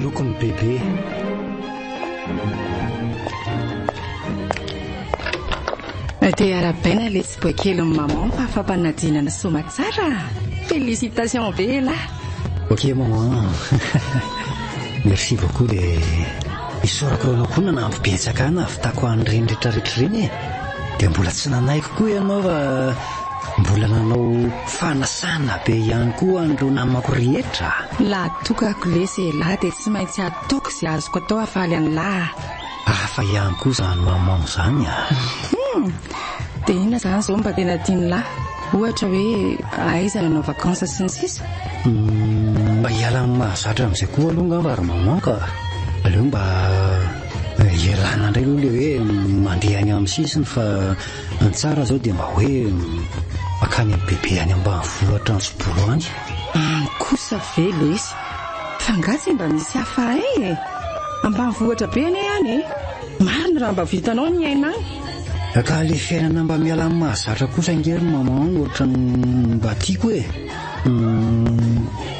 Lokony bebe. Te arabaina le tsy boakely ny maman fa afampanadinana soma tsara. Félicitations bela. Ok maman. Merci beaucoup le isorako anao koa nanampibetsaka ana avitako an'ireny rehetrarehetra ireny e. Dia mbola tsy nanaiko koa ianao fa mbola nanao fanasana be ihany koa an'ireo namako rehetra. La tokako lesy lahy dia tsy maintsy ataoko izay azoko atao afaly an'lahy. Hafa ihany koa izany maman izany a. Dia inona izany izao mba tena tiany lahy? Ohatra hoe aiza nanao vakansa sy ny sisa? Mba hiala amin'ny mahazatra amin'izay koa aloha ngamba ary maman ka aleo mba ialana indray aloha ilay hoe mandeha any amin'ny sisiny fa ny tsara izao dia mba hoe makany amin'ny bebe any ambanivohitra ny Tsibolo any. Kosa ve lesy? Fa ngatsy mba misy hafa e. Ambanivohitra be anie any e. Marina raha mba vitanao ny aina any. Ka ilay fiainana mba miala amin'ny mahazatra kosa angery maman ohatra ny mba tiako e.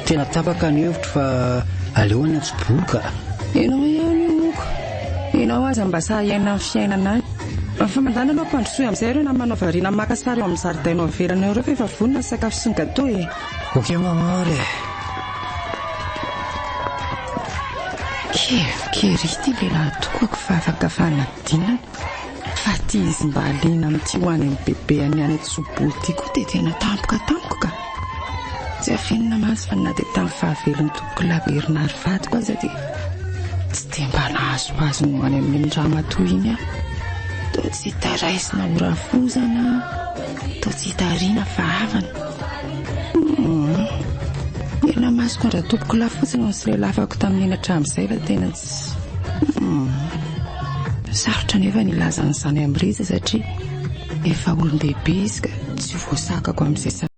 Tena tapaka ny hevitra fa aleo any Tsibolo ka. Ianao ihany io moko. Ianao aza mba sahiaina amin'ny fiainana any. Fa mandana anao mpandrosoa amin'izay ireo na manao variana maka sary eo amin'ny zaridainao avelanao ireo fa efa vonona ny sakafo sy ny gâteau e. Ok maman re. Kery ity lehilahy tokako fa afaka fanadinana. Fa ity izy mba aliana amin'ity ho any amin'ny bebe any Tsibolo ity koa dia tena tampoka ka. Tsy afinina maso fa na dia tamin'ny fahavelon'ny tompoko laberinary vadiko aza dia tsy dia mba nahazoazo no any amin'ny ramatoa iny aho. Toa tsy taraisina horafozana, toa tsy tariana fa havana. Ela masoko andra tompoko lafotsiny no sy lelafako tamin'iny hatramin'izay fa tena tsy sarotra nefa nilaza n'izany amin'ny riza satria efa olon-dehibe izy ka tsy voasakako amin'izay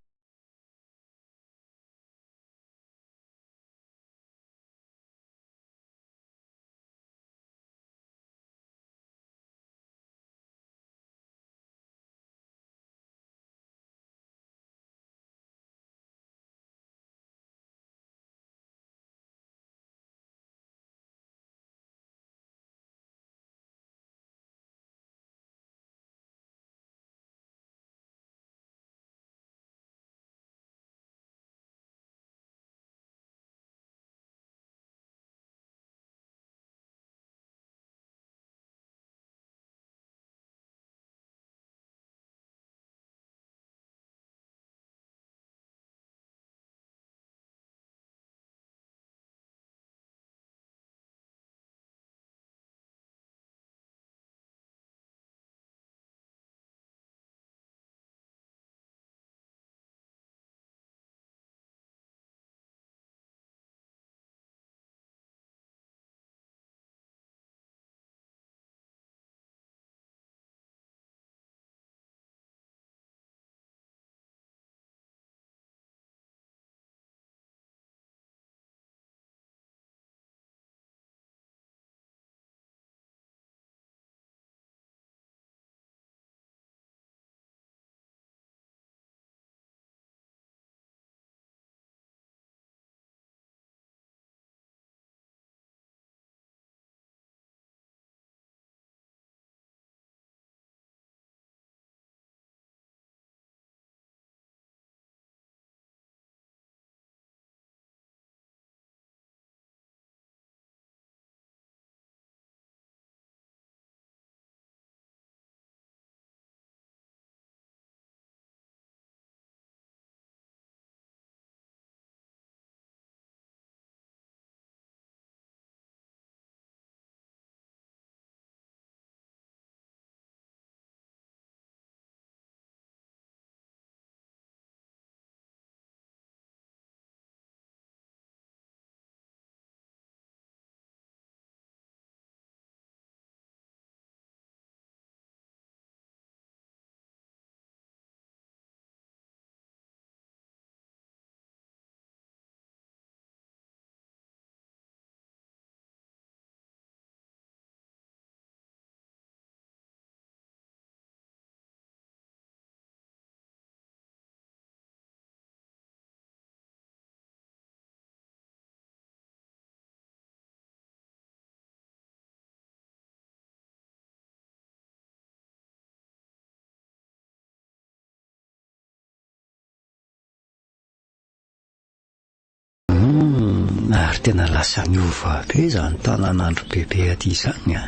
Ary tena lasa miova be izany tanàn'andro bebe aty izany a.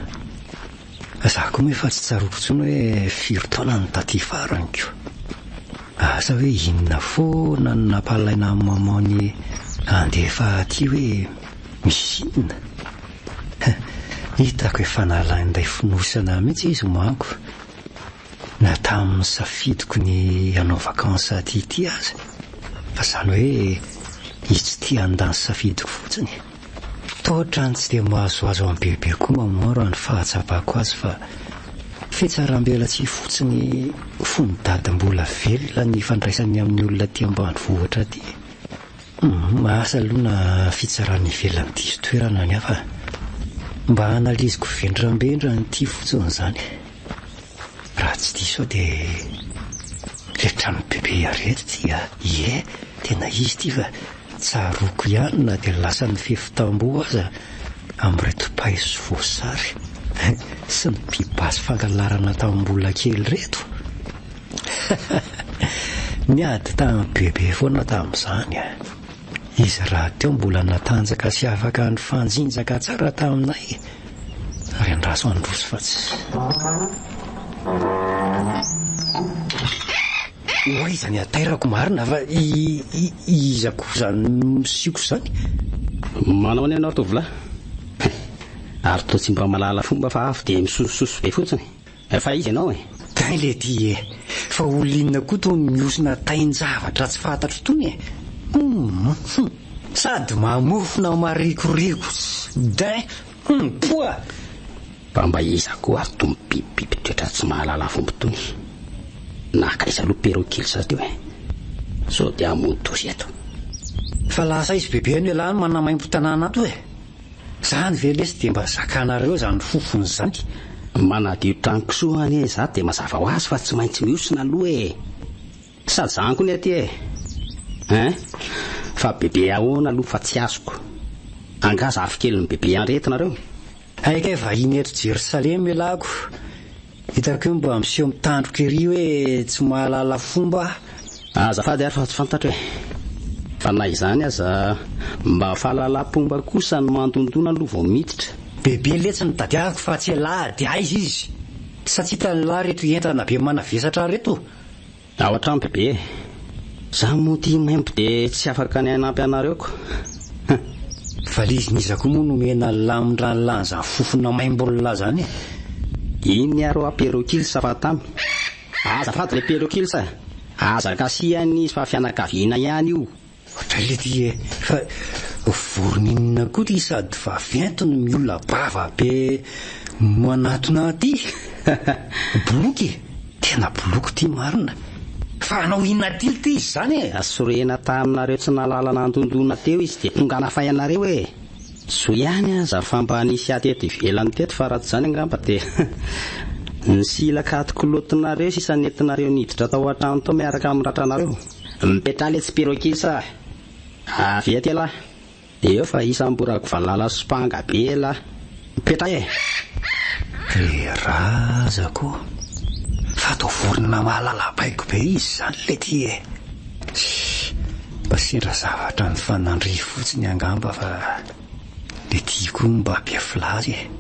Za koa efa tsy tsaroko intsony hoe firy taona ny taty farany koa. Asa hoe inona foana no nampalaina amin'ny mamany andefa aty hoe misy inona. Hitako efa nalain'ilay finosana mihitsy izy manko. Na tamin'ny safidiko ny hanao vakansa aty aza. Fa izany hoe izy tsy tia handany safidiko fotsiny. Totra ny tsy dia mahazoazo amin'ny bebe koa mamoro ny fahatsapako azy fa fetsarambela tsy fotsiny fony dadimbola velona ny fandraisany amin'ny olona aty ambanivohitra aty. Asa aloha na fitsarany ivelany diso toerana ny hafa. Mba analiziko vendrambendra ny tia fotsiny izany. Raha tsy diso dia rehetra ny bebe arety tia. Ie, tena izy ty fa tsaroko ihany na dia lasa ny fefitamboho aza amin'reto paiso voasary sy ny pibasy fangalarana tamin'ny mbola kely reto. Niady tamin'ny bebe foana tamin'izany a. Izy raha teo mbola natanjaka sy afaka ny fanjinjaka tsara taminay. Ary andraso androso fa tsy. Oa izany atairako marina fa izako izany misiako izany. Manao any ianao tovolahy. Ary toa tsy mba malala fomba fa avy dia misosososo be fotsiny. Fa izy ianao e. Tain le ty e. Fa olona koa toa miosina tain-javatra tsy fantatro tony e. Sady mamofona marikoriko. Dain. Poa. Mba iza koa ary toa mibibibiby toetra tsy mahalala fomba tony. Nakaiza aloha perokely sa teo e. So dia amontozy eto. Fa lasa izy bebe ny alany manamaimpo tanàna ato e. Zany velesy dia mba zakanareo zany fofony zany. Manadio trankisoa anie za dia mazava ho azy fa tsy maintsy miosina aloha e. Sady zany koa ny aty e. Fa bebe ahoana aloha fa tsy azoko. Angaza afikely ny bebe anretinareo. Aika vahiny eto Jerusalema ilako. Hitako io mba miseho mitandroka ery hoe tsy mahalala fomba. Azafady ary fa tsy fantatra hoe. Fa na izany aza mba fahalalam-pomba kosa no mandondona aloha vao miditra. Bebe letsy ny tadiaviko fa tsy lahy dia aiza izy. Satsia tany lahy reto entana be manavesatra reto. Ao an-trano bebe. Za moa tia maimbo dia tsy afaka ny hanampy anareo ko. Valizy nizako moa nomena lamin-dranolan'ny zany fofona maimbolona zany. Iny aro a perokily sa fa tamy. Azafady le perokily sa. Aza kasiany izy fa fianakaviana ihany io. Otra le ty e. Fa voronina koa ty sady fa ventony miolona bava be manatona aty. Boloky. Tena boloky ty marina. Fa anao inona tily ty izy zany e. Asorena taminareo tsy nalala nandondona teo izy dia tonga nafay anareo e. So ihany aza fa mba nisy ateto ivelany teto fa raha tsy izany angamba dia ny silaka atikolotinareo sisa nentinareo niditra tao an-trano tao miaraka amin'ny ratranareo. Mipetra le tsy perokily sa. Avy aty lahy. Eo fa isam-borako valala sopanga be lahy. Mipetra e. Razako. Fa atao vorona mahalala baiko be izy zany le ty e. Mba sendra zavatra ny fanandry fotsiny angamba fa le tiako mba befilazy e.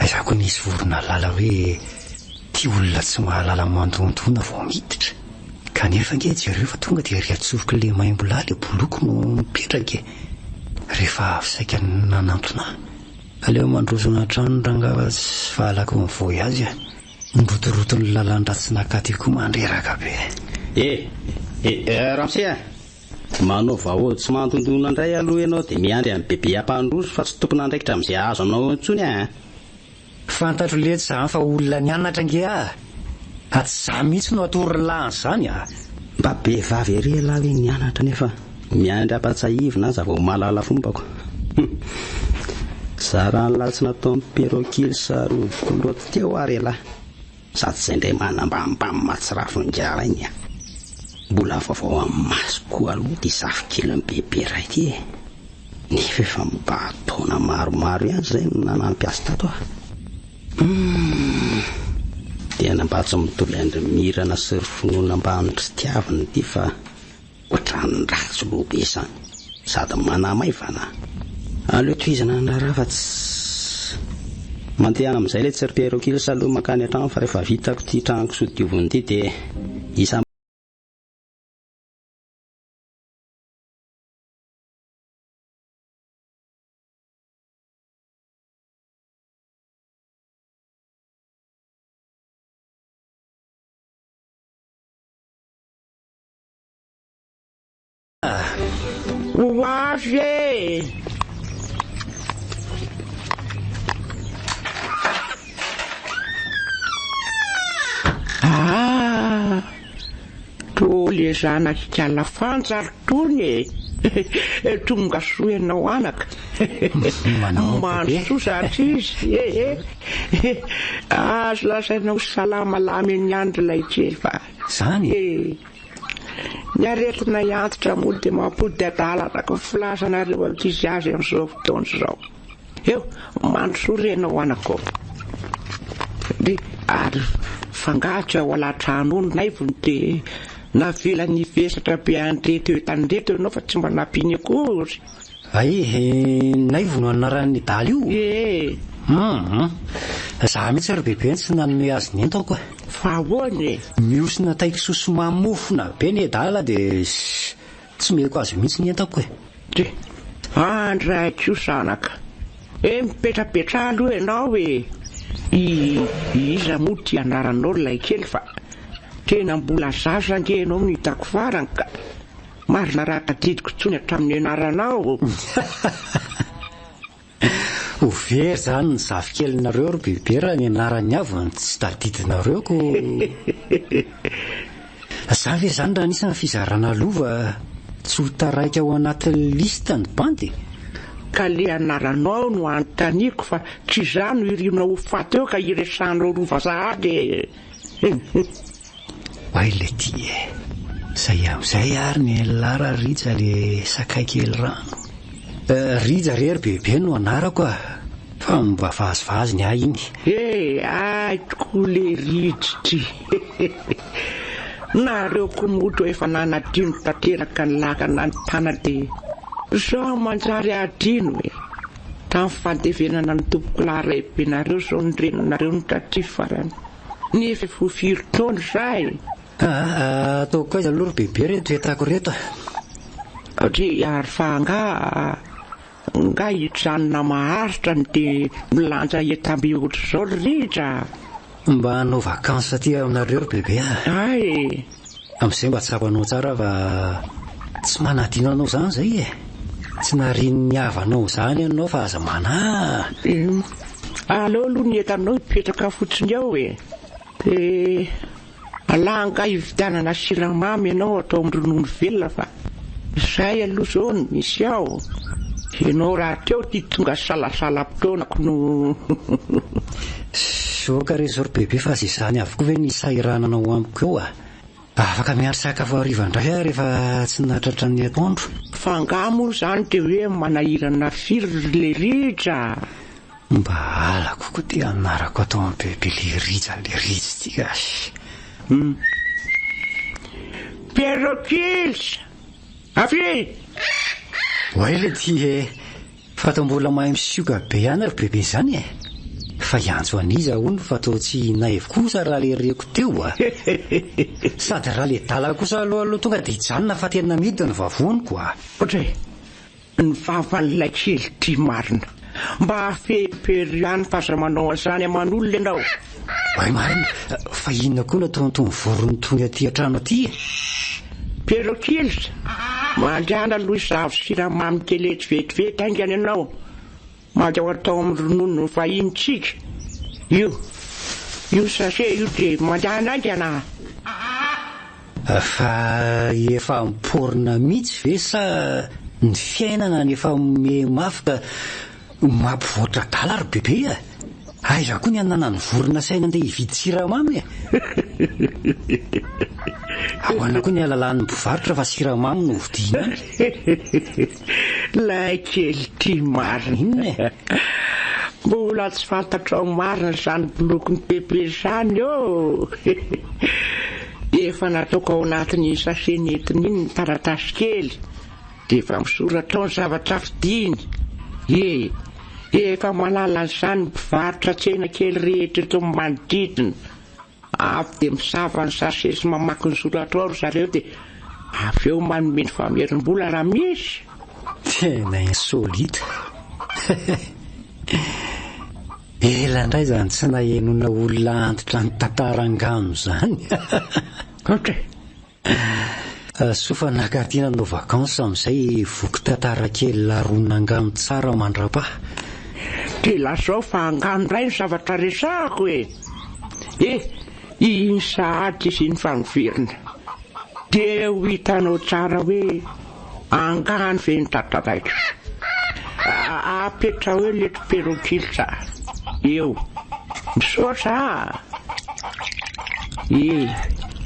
Aizako nisy vorona lala hoe ty olona tsy mahalala mandondona vao miditra. Kanefa nge jereo fa tonga dia ry atsofoka le maimbola le boloko no mipetraka e. Rehefa avy saika nanantona. Aleo mandrosona trano rangava tsy fahalako ny voyazy a. Nirotoroton'ny lalàndra tsy nakaty koa mandreraka be. Ramse manao vahoady tsy mandondona indray aloha ianao dia miandry amin'ny bebe ampandroso fa tsy tompona andraikitra amin'izay azo anao intsony a. Fantatro letsy zany fa olona nianatra nge a. Aty za mihitsy no atory-lany zany a. Mba be vavy ery lahy hoe nianatra nefa miandry ampatsahivina aza vao mahalala fombako. Zara ny latsy natao amin'ny perokily sa rovikoloty teo ary lahy. Sady izay indray manambambamy matsirafon-gara iny a. Mbola vaovao amin'ny masoko aloha dia zafikely ny bebe iray ty e. Nefa efa mba taona maromaro ihany izay no nanampy azy tato a. Dia mba tsy mitoly andrimirana sy ry finoana mba andry sy tiaviny ty fa ohatran'ny ratsy loha be izany. sady manamaivana. Aleo tohizana ny raharaha fa tsy mantehana amin'izay ilay tsiripierokily saloha makany an-trano fa rehefa vitako ty tranoko sodiovony ity dia isa Hoavy e! Toly e zanak'ikala fanjary tony e! Tonga soa ianao anaka. Mandro soa satria izy. Azo lasainao salamalamy ny andro ilay kely fa. Zany? Ny aretina iantitra moa dia mampody adalana ka filasanareo ankizy azy amin'izao fotoana izao. Eo, mandro soa renao anako. Ary fangatsy ao alatrano ony naivony dia navela ny vesatra be andreto tandreto ianao fa tsy mba nampiany akory. Naivony anaran'ny daly io? Zaho mihitsy ary bebe tsy nanome azy ny entako. Fa ahoana? Miosina taiko sosomamofona be ny dala dia tsy meko azy mihitsy ny entako e. Andraikio zanaka. Mipetrapetra aloha ianao e. Iza moa ty anaranao ilay kely fa tena mbola zaza ange ianao no hitako farany ka marina raha tadidiko tsony hatramin'ny anaranao. Very zany ny zafikely-nareo ry bebe raha ny anarany avy tsy tadidinareo ko. Za ve zany raha anisan'ny fizarana lova tsy ho taraika ao anatin'ny lista ny bandy? Ka le anaranao no anontaniako fa tsy za no iriona ho faty eo ka iresanao rova sahady. Le ty e, zay amin'izay ary ny lara rija le sakay kely rano. Rija rery bebe no anarako fa mba vazivazy ny ahy iny. Aiko le rijitry. Nareo komoto efa nanadino tanteraka ny lakana ny tana dia zao manjary adino e. Tamin'ny fandevenana ny tompoko laharehibe nareo zao ny renonareo ny tatry farany. Nefa efa ho firy taona zay. Ataoko aiza aloha ry bebe reto etako reto. Ary fa nga hijanona maharitra ny dia milanja etamby ohatr' izao ritra. Mba hanao vakansa aty aminareo ry bebe amin'izay mba tsapanao tsara fa tsy manadino anao zany zay e. Tsy nariny ny havanao zany ianao fa aza mana. Aleo aloha ny entanao hipetraka fotsiny ao e. Dia alanga hividianana siramamy ianao atao amin'ny ronono velona fa izay aloha zao no misy ao. Ianao raha teo ty tonga salasalam-potoanako no. Soka rezo ry bebe fa zay zany avokoa ve ny sahirananao amiko eo afaka miaro sakafo hariva indray rehefa tsy natratra ny atoandro. Fa nga moa zany dia hoe manahirana firy le ritra. Mba alako koa dia anarako atao amin'ny bebe le rija ty gasy. Perokils avy le ty e fatao mbola mahay misioka be ihany ry bebe zany e. Fa iantso aniza hono fa atao tsy naivo kosa raha le reko teo sady raha le dala kosa aloha tonga dia hijanona fa tena midina ny vavoniko ny vavan'ilay kely ty marina mba afepery ihany fahazamanao azany aman'olona ianao. Marina fa inona koa nataon'itony vorony tonga aty an-trano aty Perokils mandriana aloha izavo siramamy keletsy vetivety aingany ianao maga atao amin'ny ronono vahintsika. Io sachet io dia mandriana aingana. Fa efa miporina mihitsy ve sa ny fiainana ny efa me mafy ka mampivoatra dala ry bebe aiza koa ny anana ny vorona saina andeha hividy siramamy ahoana koa ny alalan'ny mpivarotra fa siramamy no vidiana. Lay kely ty marina mbola tsy fantatrao marina zany bolokony bebe zany efa nataoko ao anatin'ny sachet netiny iny ny taratasy kely dia efa misoratra ao ny zavatra fidiny. Efa malala an'izany mpivarotra tsena kely rehetra eto amin'ny manodidina. Avy dia misava ny sase sy mamaky ny soratra ao ry zareo dia avy eo manome ny famerim-bola raha misy. Tena insolita. Ela indray izany tsy nahenona olona antitra ny tantara angano izany. Ohatry sofa nakatiana no vakansa amin'izay voky tantara kely larona angano tsara mandrapa. dia lazao fa angano indray ny zavatra resahako e. Iny sahady izy iny fanoverina dia ho hitanao tsara hoe angano ve ny tantaraiko. Apetra hoe leto perokilsa eo misaotra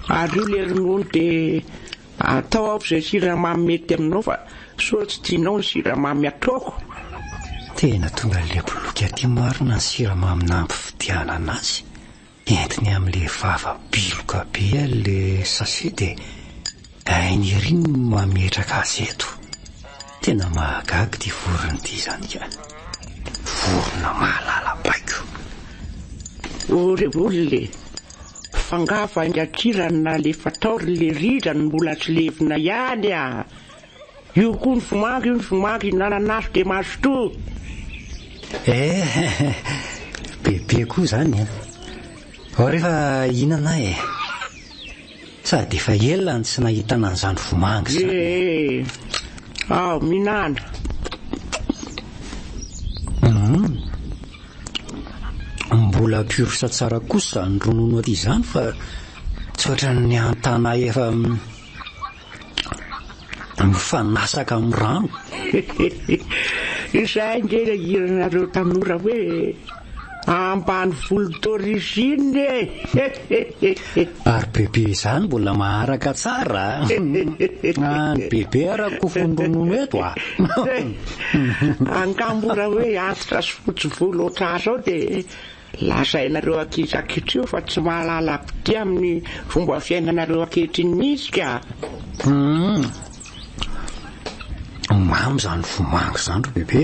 ary io le ronono dia atao ao izay siramamy mety aminao fa so tsy tianao ny siramamy ataoko. Tena tonga le boloky aty marina ny siramamy nampifidianana azy. Entiny amin'le vava biloka be le sase dia ainy ery no mametraka azy eto. Tena mahagaga ty vorona ty zany ka. Vorona mahalala baiko. Ore olona fangava angatirana na le fataory le rirany mbola tsy levina ihany io koa ny vomagy nananaso dia mazoto. Bebe koa zany ao rehefa inana sady efa ela ny tsy nahitana an'izany vomangy zany. Ao minana. Mbola piorisa tsara kosa ny ronono aty izany fa tsy ohatran'ny antana efa mifanasaka amin'ny rano. Izay nge iranareo tanora hoe ambany volo d'origine. Ary bebe izany mbola maharaka tsara. Any bebe arako fondronono eto angambora hoe antitra sy fotsy volo ohatr'azo ao dia lazainareo ankizy ankehitriny fa tsy mahalala be amin'ny fomba fiainanareo ankehitriny mihitsy ka. Mamy zany vomangy zany ro bebe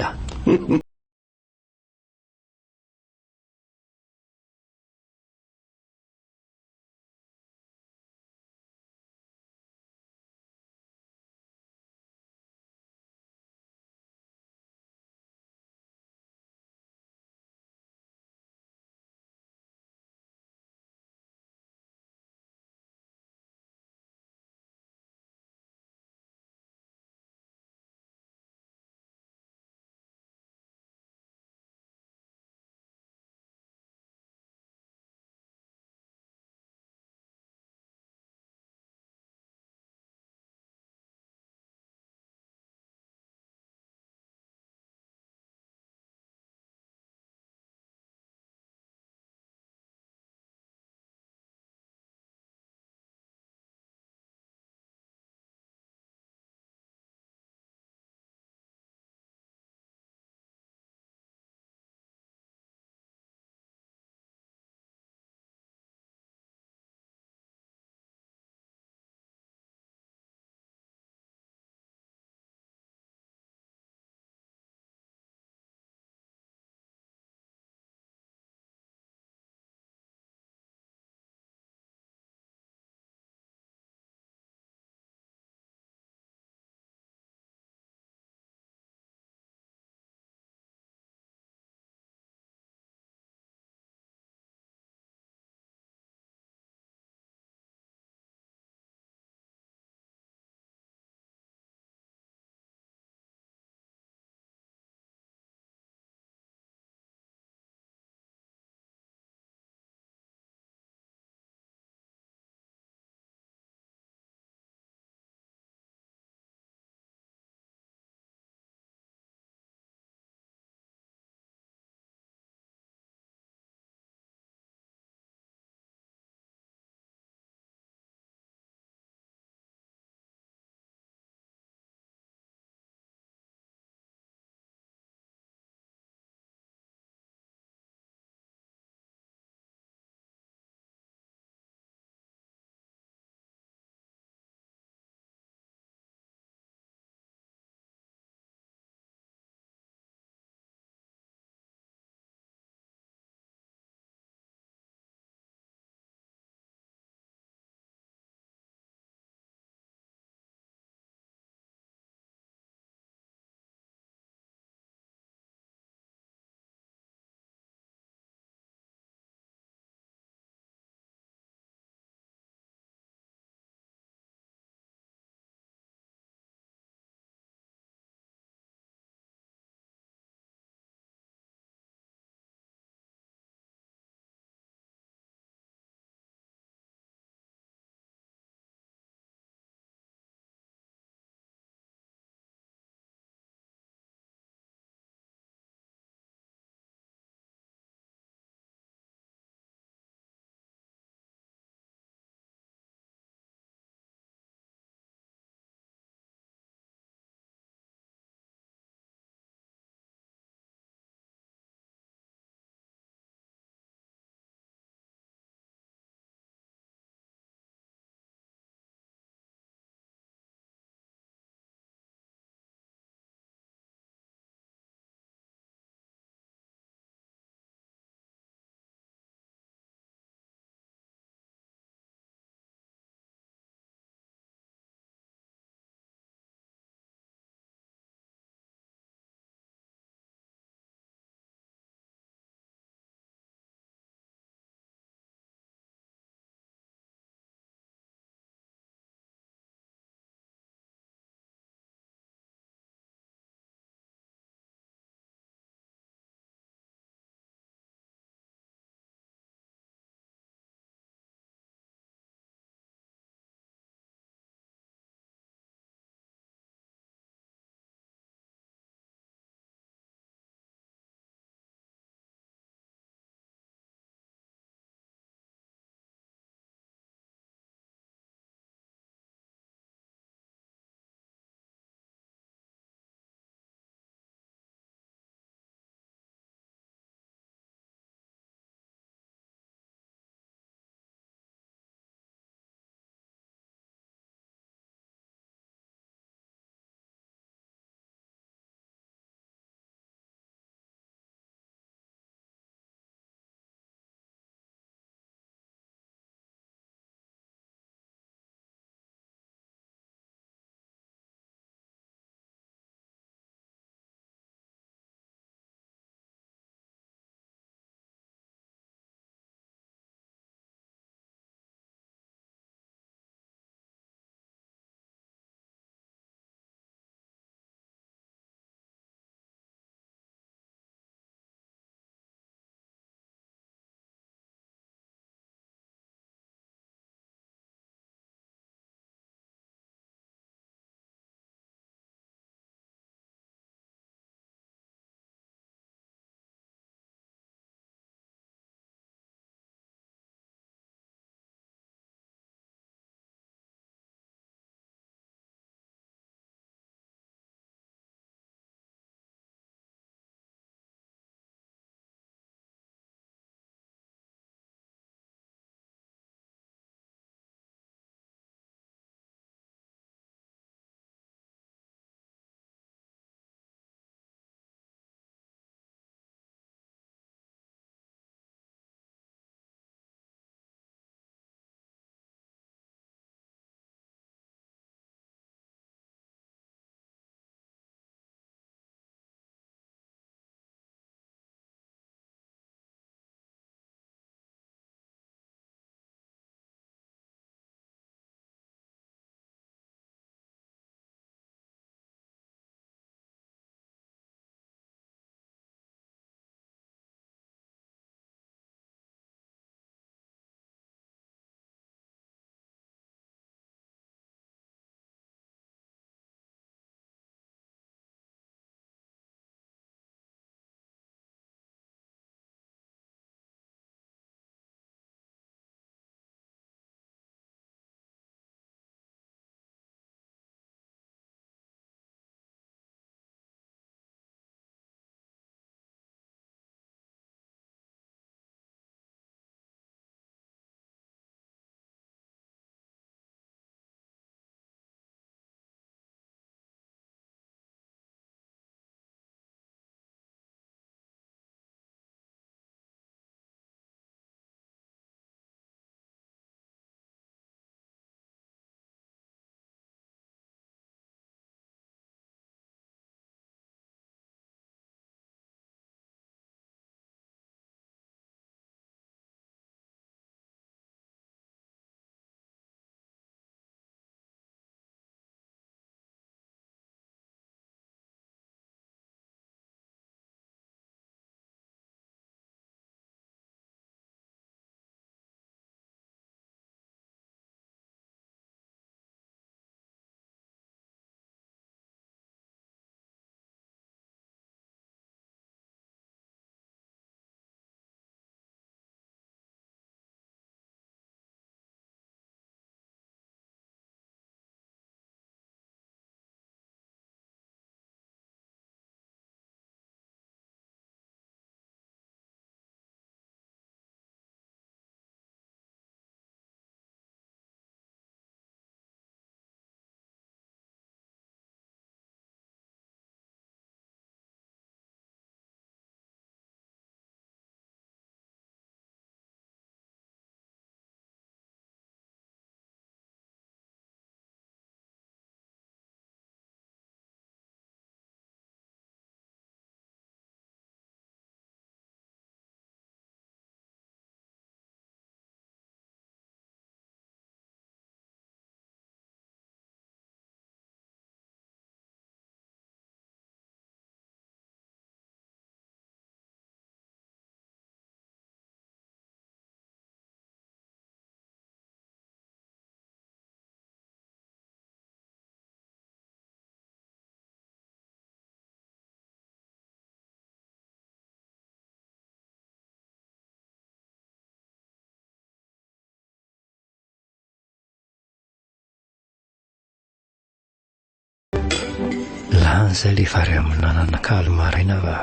Zay le vary amin'ny nananakalo maraina fa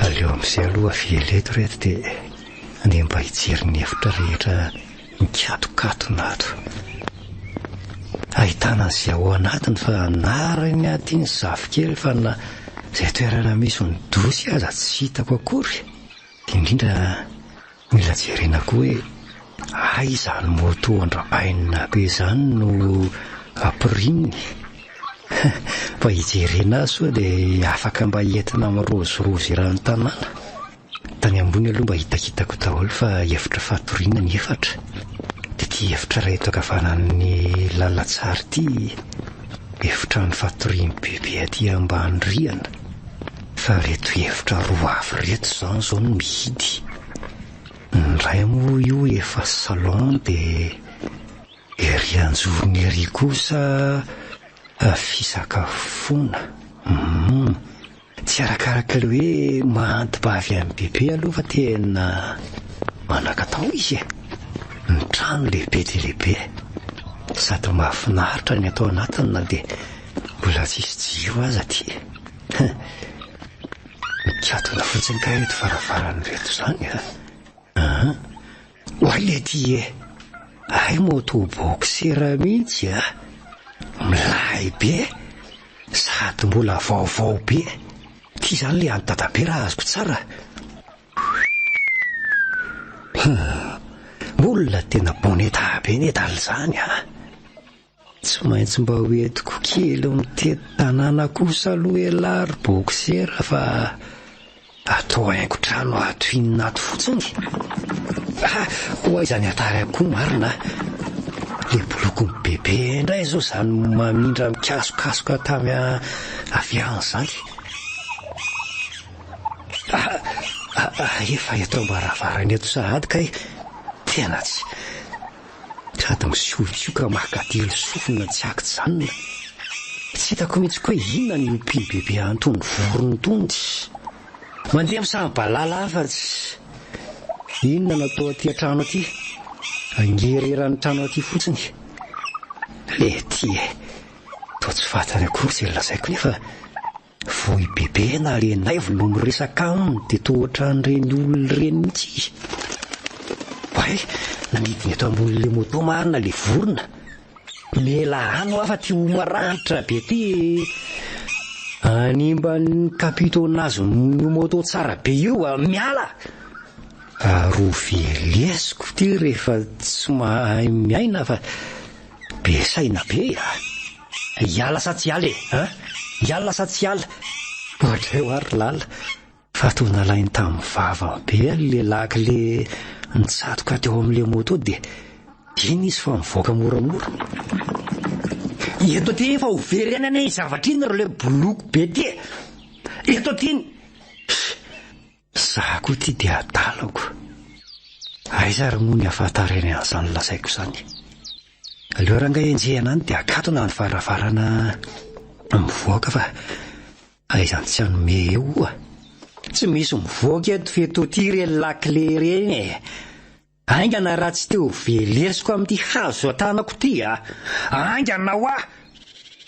aleo amin'izay aloha fieleto reto dia andeha mba hijery ny efitra rehetra mikatokatona ato. Ahitana an'izay ao anatiny fa nariny aty ny zafikely fa na izay toerana misy ny dosy aza tsy hitako akory. Dia indrindra mila jerena koa hoe izany moto andrapainina be izany no ampiriminy. Fa hijerena azy soa dia afaka mba entina mirozirozy raha ny tanàna. Tany ambony aloha mba hitakitako daholo fa efitra fatoriana ny efatra. Dia ity efitra iray eto ankavanan'ny lalatsara ity efitra ny fatoriany bebe aty ambany rihana. Fa reto efitra roa avy reto izany zao no mihidy. Ny ray moa io efa salon dia ery anjorony ery kosa fisakafoana. Tsy arakaraka ilay hoe mahantibavy amin'ny bebe aloha fa tena manan-katao izy. Ny trano lehibe dia lehibe sady mahafinaritra ny atao anatiny na dia mbola tsisy jiro aza aty. Mikatona fotsiny ka reto varavarany reto izany. Hoay le ty moto boxera mihitsy milay be sady mbola vaovao be. Ty zany le antadabe raha azoko tsara. Mbola tena boneta be ny edala zany. Tsy maintsy mba hoentiko kely amin'ity tanàna kosa aloha elary boxera fa atao haingo trano ato inona ato fotsiny. Hoay izany atary akoho marina. Le bolokony bebe indray zao izany mamindra mikasokasoka tamy avy any izany. Efa eto ambaravarana eto sahady kay tena tsy sady misioka mahakadilo sofina tsy akijanona. Tsy hitako mihitsy koa inona ny ompiny bebe antony vorony tondy. Mandeha misamy balala hafa tsy inona natao aty an-trano aty. Angererany trano aty fotsiny. Le ty toa tsy fantany akory izay lazaiko nefa voy bebe na renay volo miresaka aminy dia toa ohatran'ireny olona ireny mihitsy. Namidiny eto ambonin'le moto marina le vorona. Mela ano afa ty omaranitra be ty. Animba ny kapitonazy ny moto tsara be io miala. Rovelesiko ty rehefa tsy mahay miaina fa be saina be. Iala sa tsy iala iala sa tsy iala. Ohatra eo ary lala fa toa nalainy tamin'ny vava be le laky le nitsatoka teo amin'le moto dia iny izy fa mivoaka moramora. Eto ty efa overena ane zavatra iny le boloko be ty. Eto ty zaho koa ty dia adalako. Aiza ary moa ny ahafantarany an'izany lazaiko izany. Aleo ranga enjehana any dia akatona ny varavarana mivoaka fa aizany tsy hanome eo. Tsy misy mivoaka eto feto ty reny lakile reny. Aingana raha tsy teo velesiko amin'ity hazo atanako ty aingana ho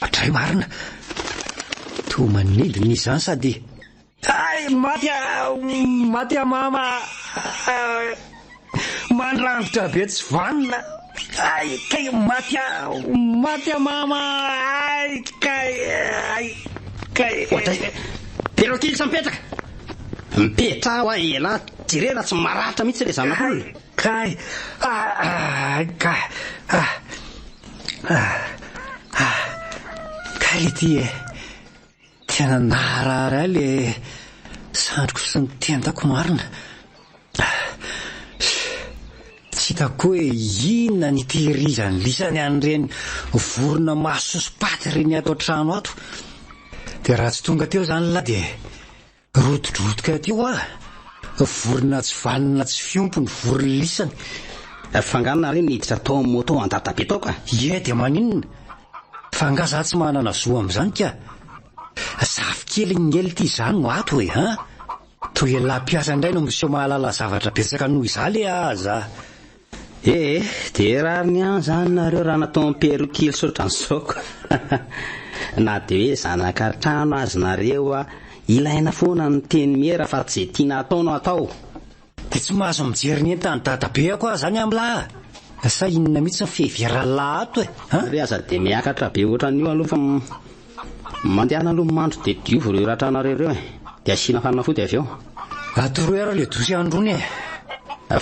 atray marina. Toa manidina izany sady maty mama mandrangotra be tsy vanina. Kay maty mama kay pero kely sa mipetraka mipetra ho ela jerena tsy maratra mihitsy le zanak'olona. Kay ty tena narara le sandriko sy ny tendako marina. Tsy hitako hoe inona ny tehirizany lisany an'ireny vorona masosopaty ireny ato an-trano ato. Dia raha tsy tonga teo zany la dia rotodrotoka teo vorona tsy valina tsy fiompony vorona lisany. Fanganana reny niditra tao amin'ny moto andata be tao ka. Ie dia maninona fa nga za tsy manana zo amin'izany ka. Zafikely ngely ty izany no ato toa elam-piasa indray no miseho mahalala zavatra betsaka noho izaly aza. Dia rariny any zany nareo raha natao perokely sotra an'izao. na dia hoe zanaka trano azy nareo a ilaina foana ny teny miera fa tsy izay tiana ataona atao. dia tsy mahazo mijery ny entany dadabe ako aho zany amin'lahy sa inona mihitsy ny fihevera-lahy ato ry aza dia miakatra be ohatran'io aloha fa mandehana aloha mandro dia diovo ireo ratranareo dia asiana fanafody avy eo. atoroy ara le dosy androny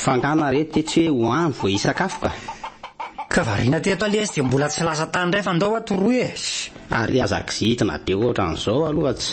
fangana reto tsy hoe hoany vo hisakafo ka variana teto alezy dia mbola tsy lasa tany indray fa andao atoroy ary azakizitina be ohatran'izao aloha tsy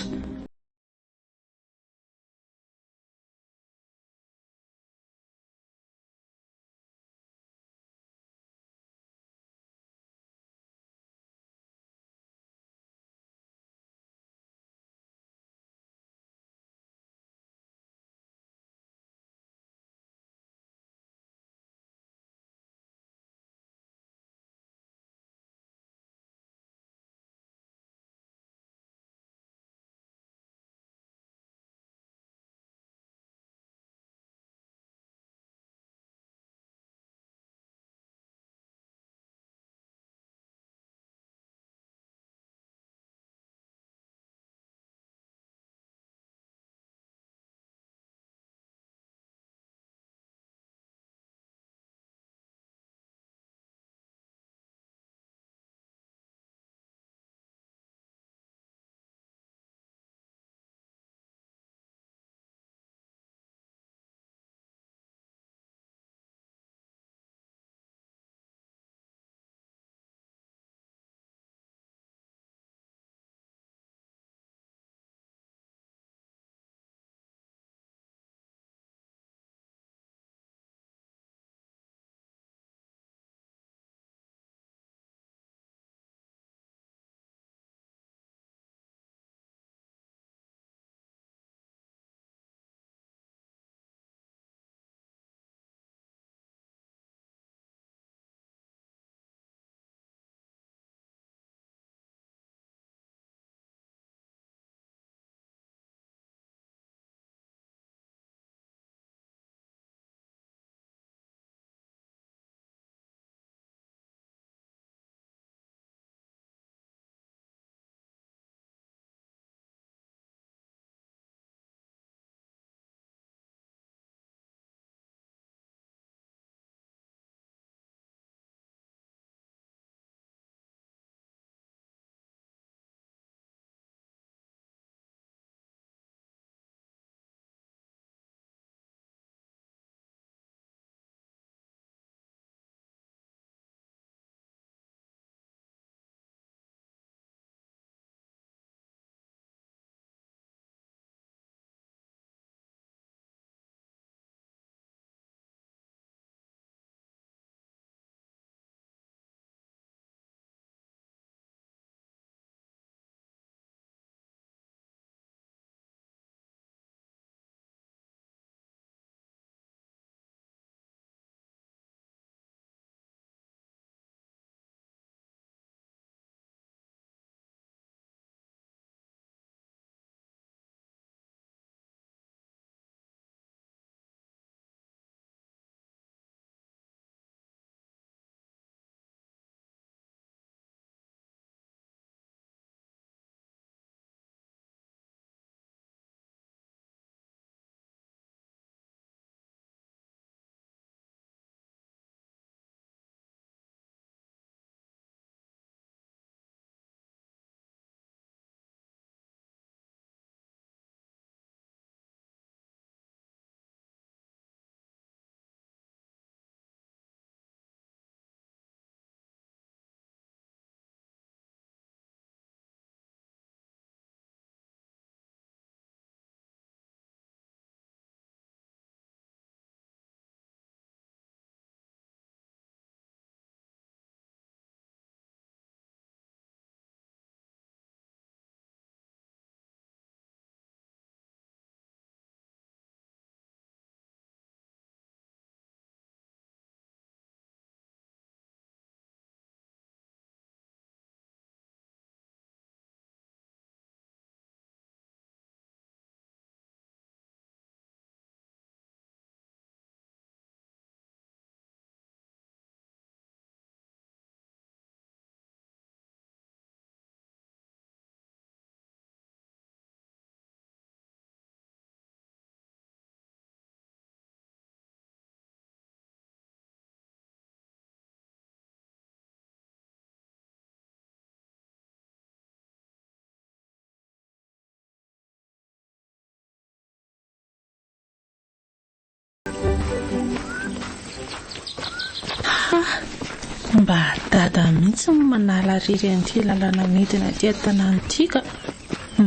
mba dada mihitsy ny manala riry an'ity lalana midina ty tanàna ity ka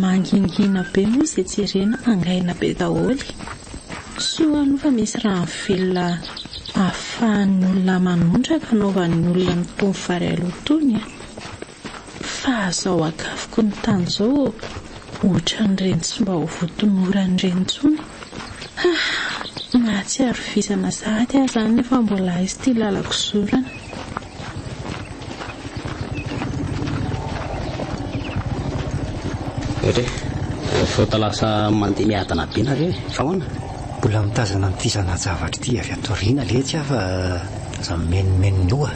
mangingina be moa izay jerena mangaina be daholo. Soa no fa misy raha velona ahafahan'ny olona manondraka anaovan'ny olona mitony vary alotony. Fa azao akafoko ny tany izao ohatran'ireny tsy mba ho voatonoran'ireny intsony. Mahatsiaro vizana sahady aho izany nefa mbola izy ity lalako zorana. Talasa mandeha miadana be nareo fa hoana mbola mitazana n'ity zanajavatra ity avy atoriana letsy aho fa za menomeniny io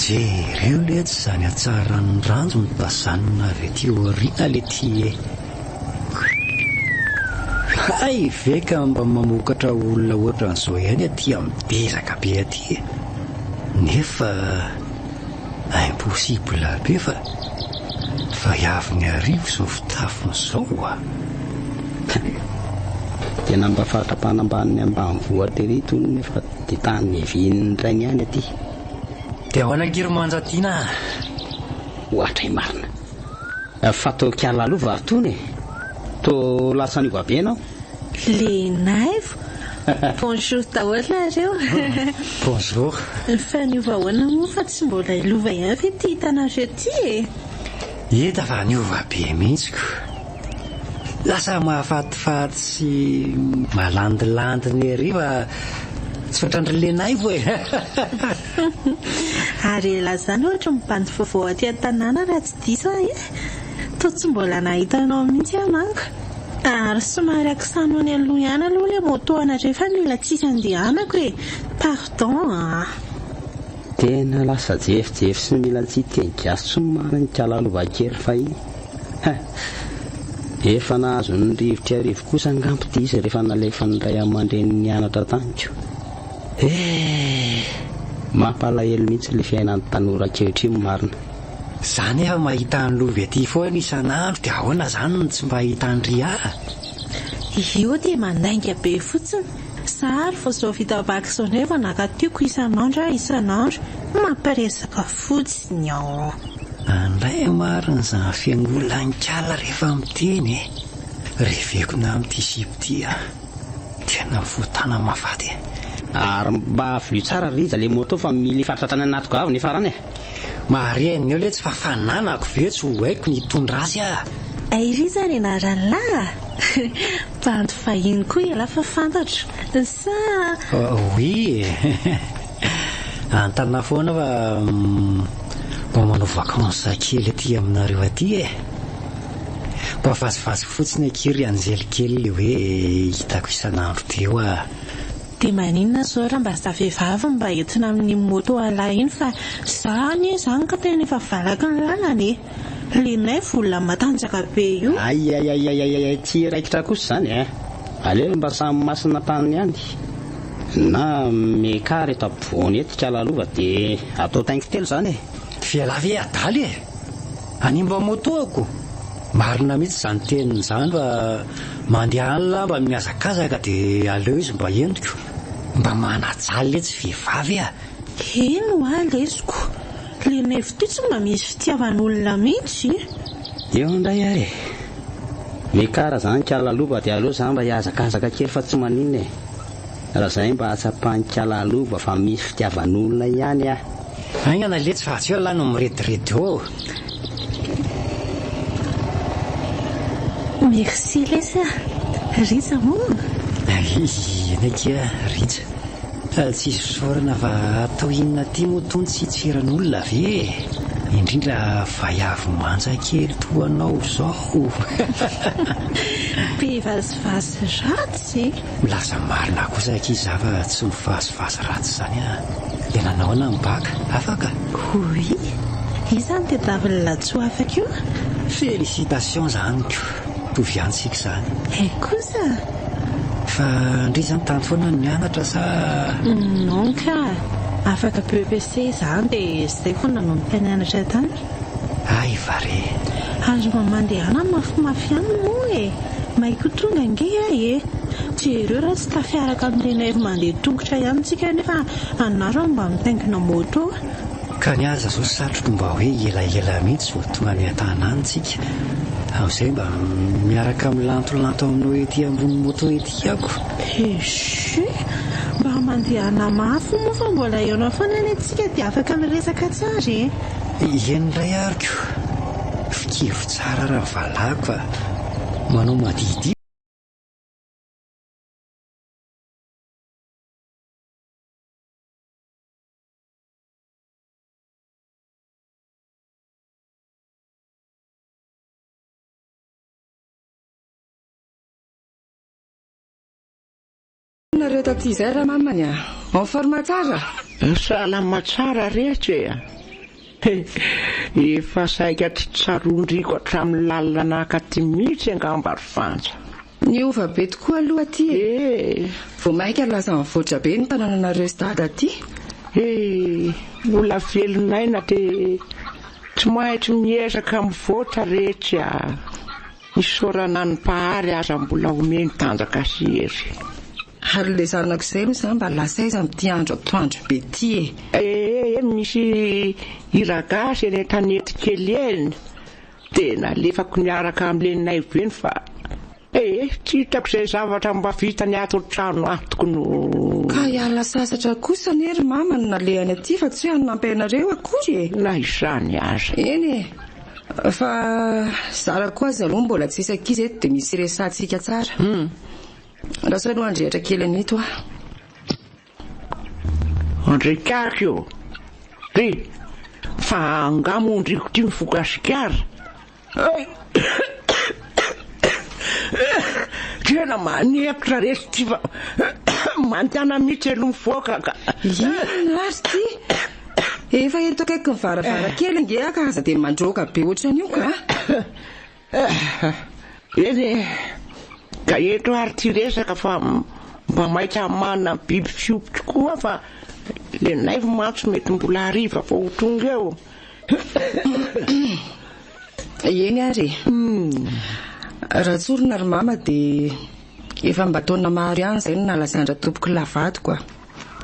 jereo letsy zany atsarany ranjo mitazanona avy aty oriana lety hay veka mba mamokatra olona ohatra n'izao ihany aty mibezaka be aty nefa impossible be fa iaviny arivo izao fitafin'izao tena mba fatra-panambaniny ambanivohitra tery tony nefa dia tany mivin'ny rainy ihany aty. Dia ahoana Kiromanja tiana ohatra marina fa to kialalova tony to lasa niova be ianao lenaivo. Bonjour daholo nareo. Bonjour. Fa niova ahoana moa fa tsy mbola ilova ihany ve ity hitanareo ity Hita fa niova be mihitsiko. Lasa mahafatifaty sy malandilandiny ery fa tsy ohatran'ry lenaivo Ary lazany ohatra mibandy vaovao aty an-tanàna raha tsy diso to tsy mbola nahitanao mihitsy manko. Ary somary akisano any aloha ihany aloha ilay moto anareo fa mila tsisy andehanako pardon. Tena lasa jefijefy sy mila tsika gasy ny mariny kalalova kely fa iny efa nahazo ny rivotra arivo kosa angampy izy rehefa nalefa ny ray aman-dreny nianatra taniko. Mampalahelo mihitsy le fiainan'ny tanora ankehitriny marina. Zany efa mahita ny lovy aty foana isan'andro dia ahoana zany no tsy mba hita ny io dia mandainga be fotsiny. Sary fa zao vita vaky izao nefa nakatiako isan'andro mampiresaka fotsiny ao. Andray marina izany fiangolan-kala rehefa miteny reveko na amin'ity sipo ity tena voatana mafady. Ary mba avy tsara riza le moto fa mily fatratrany anatiko avy ny farany Marianina eo le tsy fa fananako ve tsy ho haiko nitondra azy Riza ny anarana bandy fahiny koa lafa fantatra sa oui antana foana fa mba manao vakansa kely aty aminareo aty mba vazivazy fotsiny akiry anjely kely le hoe hitako isan'andro teo dia maninona zao raha mba zavehivavy mba entina amin'ny moto alahy iny fa zany ka tena efa valaky ny lalany lenay volona matanjaka be io tsy raikitra kosa zany alelo mba samy masina tany ihany na meka reto ampovoany eto kalalova dia atao taingo telo zany fialavy adaly animba motoako marina mihitsy zany teniny zany fa mandeha alina mba miazakazaka dia aleo izy mba endriko mba manajaly etsy vehivavy eno lesiko lenay ty tsy mba misy fitiavan'olona mihitsy eo ndray ary mekara zany kalalova dia aleo zany mba hiazakazaka kely fa tsy maninona raha zay mba hatsapahany kalalova fa misy fitiavan'olona ihany aingana letsy fa tsy eo lano mirediredy eo merci lesa Riza moa nakia Riza tsisy fisaorana fa atao inona ty moa tony tsy tsiran'olona ve indrindra vaiavy manja kely toanao zao be vazivazy ratsy milaza marina kosa kiza fa tsy mivazivazy ratsy zany iananao na mibaka afaka oui izany dia davilina tsy ho afaka io félicitation zany ko toviantsika zany kosa fa ndry zany tany foana ny mianatra sa non ka afaka BEPC zany dia zay foana no mpianatra tany ay vare azo mamandehana mafimafy ihany moa maiko tonga nge jereo raha tsy tafiaraka amin'ilay mandeha tongotra ihany tsika nefa anareo mba mitaingina moto ka ny aza zao satroka mba hoe elaela mihitsy vao tonga ny an-tanàntsika amin'izay mba miaraka milantolanto aminao ety ambony moto ety ako esu mba mandehana mafy moa fa mbola eonao foana netsika dia afaka miresaka tsara enindray ariko fikevo tsara raha valako fa manao madidi nareo taty izay raha mamany en forme tsara salama tsara rehetra efa saika tsy tsarondriko hatramin'ny lalina nakaty mihitsy angamba ry fanja niova be tokoa aloha aty vao maika lasa mivoatra be ny tanànanareo stade aty mbola velonaina dia tsy mahitsy miezaka mivoatra rehetra isorana ny pahary aza mbola omeny tanjaka sy hery ary le zanako izay no izany mba lasaiza amin'ity andro atoandro be ty misy iragasy eny tanety kely eny dia nalefako miaraka amin'lenay veny fa tsy hitako izay zavatra mba vitany ato trano atoko no ka hiala sasatra kosa nery mama no nalehany aty fa tsy hoe hanampy anareo akory na izany aza eny fa zara koa azy aloha mbola tsisy ankizy eto dia misy resantsika tsara raha sao aloha andrehatra kely anito andrekako io fa angamondriko ty mifokasikara tena manepitra resy ty fa mantana mihitsy aloha mifoaka ka inary ty efa eto akaiky ny varavara kely nge aka aza dia mandroka be ohatran'io ka eny ka eto ary ty resaka fa mba maika manana biby fiopitra koa fa le naivo matso mety mbola hariva fa ho tonga eo eny ary raha tsorona ry mama dia efa mba taona maro ihany izay no nalazandra tompoko lavady koa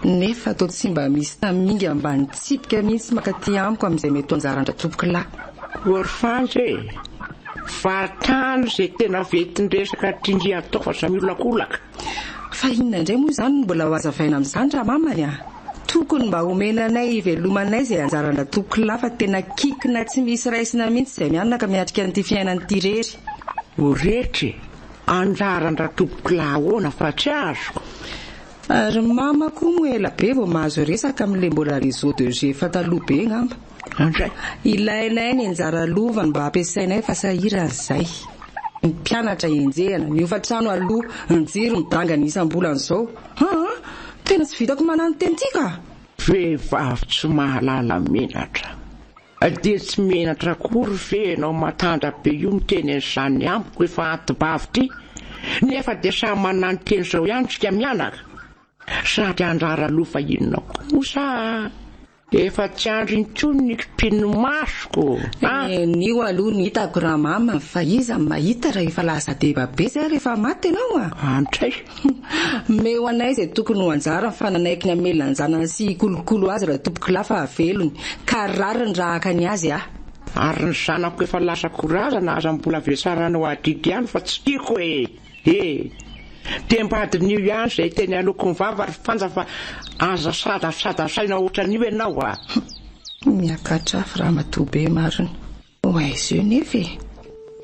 nefa atao tsy mba misy taminga mba nitsipika mihitsy makaty amiko amin'izay mety anjarandra tompoko lahy ory fanja fatano izay tena vetin-dresaka tindry atao fa samiolakolaka fa inona indray moa izany mbola ho azavaina amin'izany raha mamany tokony mba omenanay ivelomanay izay anjarandra tompoko lahy fa tena kikina tsy misy raisina mihitsy izay mianaka miatrika n'ity fiainan'ity rery orehetra anjarandra tompoko lahy ahoana fa tsy azoko ary mama koa moa ela be vao mahazo resaka amin'ilay mbola réseau de jeu fataloha be ngamba ilainay ny anjara lovany mba ampiasainay fa sahiran'izay ny mpianatra enjehana ny ofatrano aloha nijiro midangana isam-bolan'izao tena tsy vitako manano teny ity ka vehivavy tsy mahalala menatra dia tsy menatra kory ve ianao matandra be io miteny an'izany amiko efa atibavy ty nefa dia samy manano teny izao ihany tsika mianaka sady andrara lofa inona kosa efa tsy andro intsony ny kipin'ny masoko nio aloha ny hitako raha mama fa iza mahita raha efa lasa deba be zay rehefa maty ianao antray meo anay izay tokony ho anjara fananaiky ny amelanjanana sy kolokolo azy raha tompoko lafa avelony ka rariny raha akany azy ary ny zanako efa lasa korazana aza mbola vesaranao adidy ihany fa tsy tiako tembadin'io ihany izay teny aloko ny vava ry fanja fa aza sadasaina ohatran'io ianao miakatrafy raha matoa be mariny ho aizy io nefa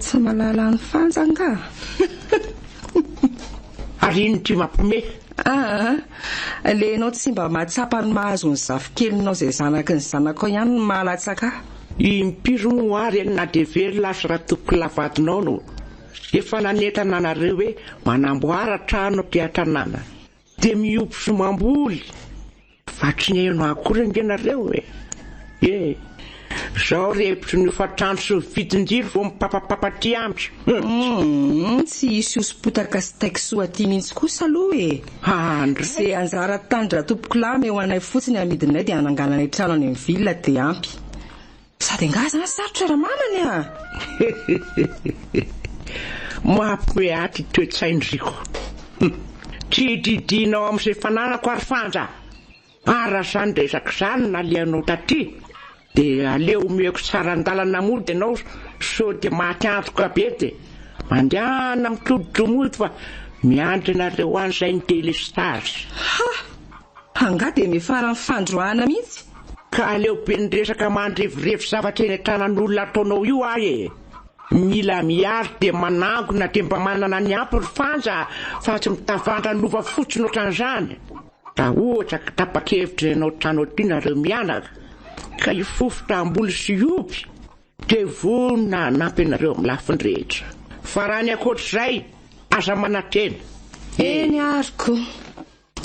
tsy malala ny fanja nga ary ino ty mampome lenao tsy mba mahatsapa ny mahazo ny zavokelyinao izay zanaky ny zanako ihany ny mahalatsaka impiry mo ary eny na dia very lasa raha tompoko lavadinao no efa nanetana anareo hoe manamboara trano ty an-tanàna dia miopo sy mamboly fa tsy ny eno akory angenareo izao revitry ny ofatrano sy vidin-jiro vao mipapapapaty amitsy tsy isy osopotaka sy taiksoa aty mihitsy kosa aloha izay anjara tandra tompoko lahy meo anay fotsiny amidinay dia anangananay trano any amin'ny villa dia ampy sady angazana sarotra raha mamany mampime aty toetsaindriko tsy didinao amin'izay fananako ary fanja. Ara zany resaka zany naleanao taty dia aleo omeko tsara an-dalana mody ianao sao dia maty antoka be dia mandehana mitodotro mody fa miandry anareo an'izay ny délestage. Anga dia mifara ny fandroahana mihitsy. Ka aleo be ny resaka mandrevirevy zavatra eny an-tranan'olona ataonao io ahy e. Mila miary dia manangona dia mba manana ny ampy ry fanja fa tsy mitavandra ny lova fotsiny ohatran'izany. Raha ohatra ka tapa-kevitra ianao trano ty nareo mianaka ka hifofotra ambony sy ioby dia vonona hanampy anareo amin'ny lafiny rehetra. Fa raha ny ankoatr'izay aza manatrena. Eny ariko.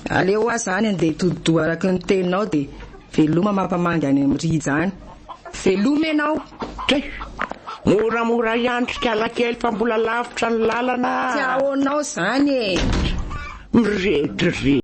Aleo aho zany andeha hitododo araky ny teninao dia veloma mampamangy any amin'ny rija any. Veloma ianao. Tray, moramora ihany trikala-kely fa mbola lavitra ny lalana. Tsy ahoanao zany e. Miredry.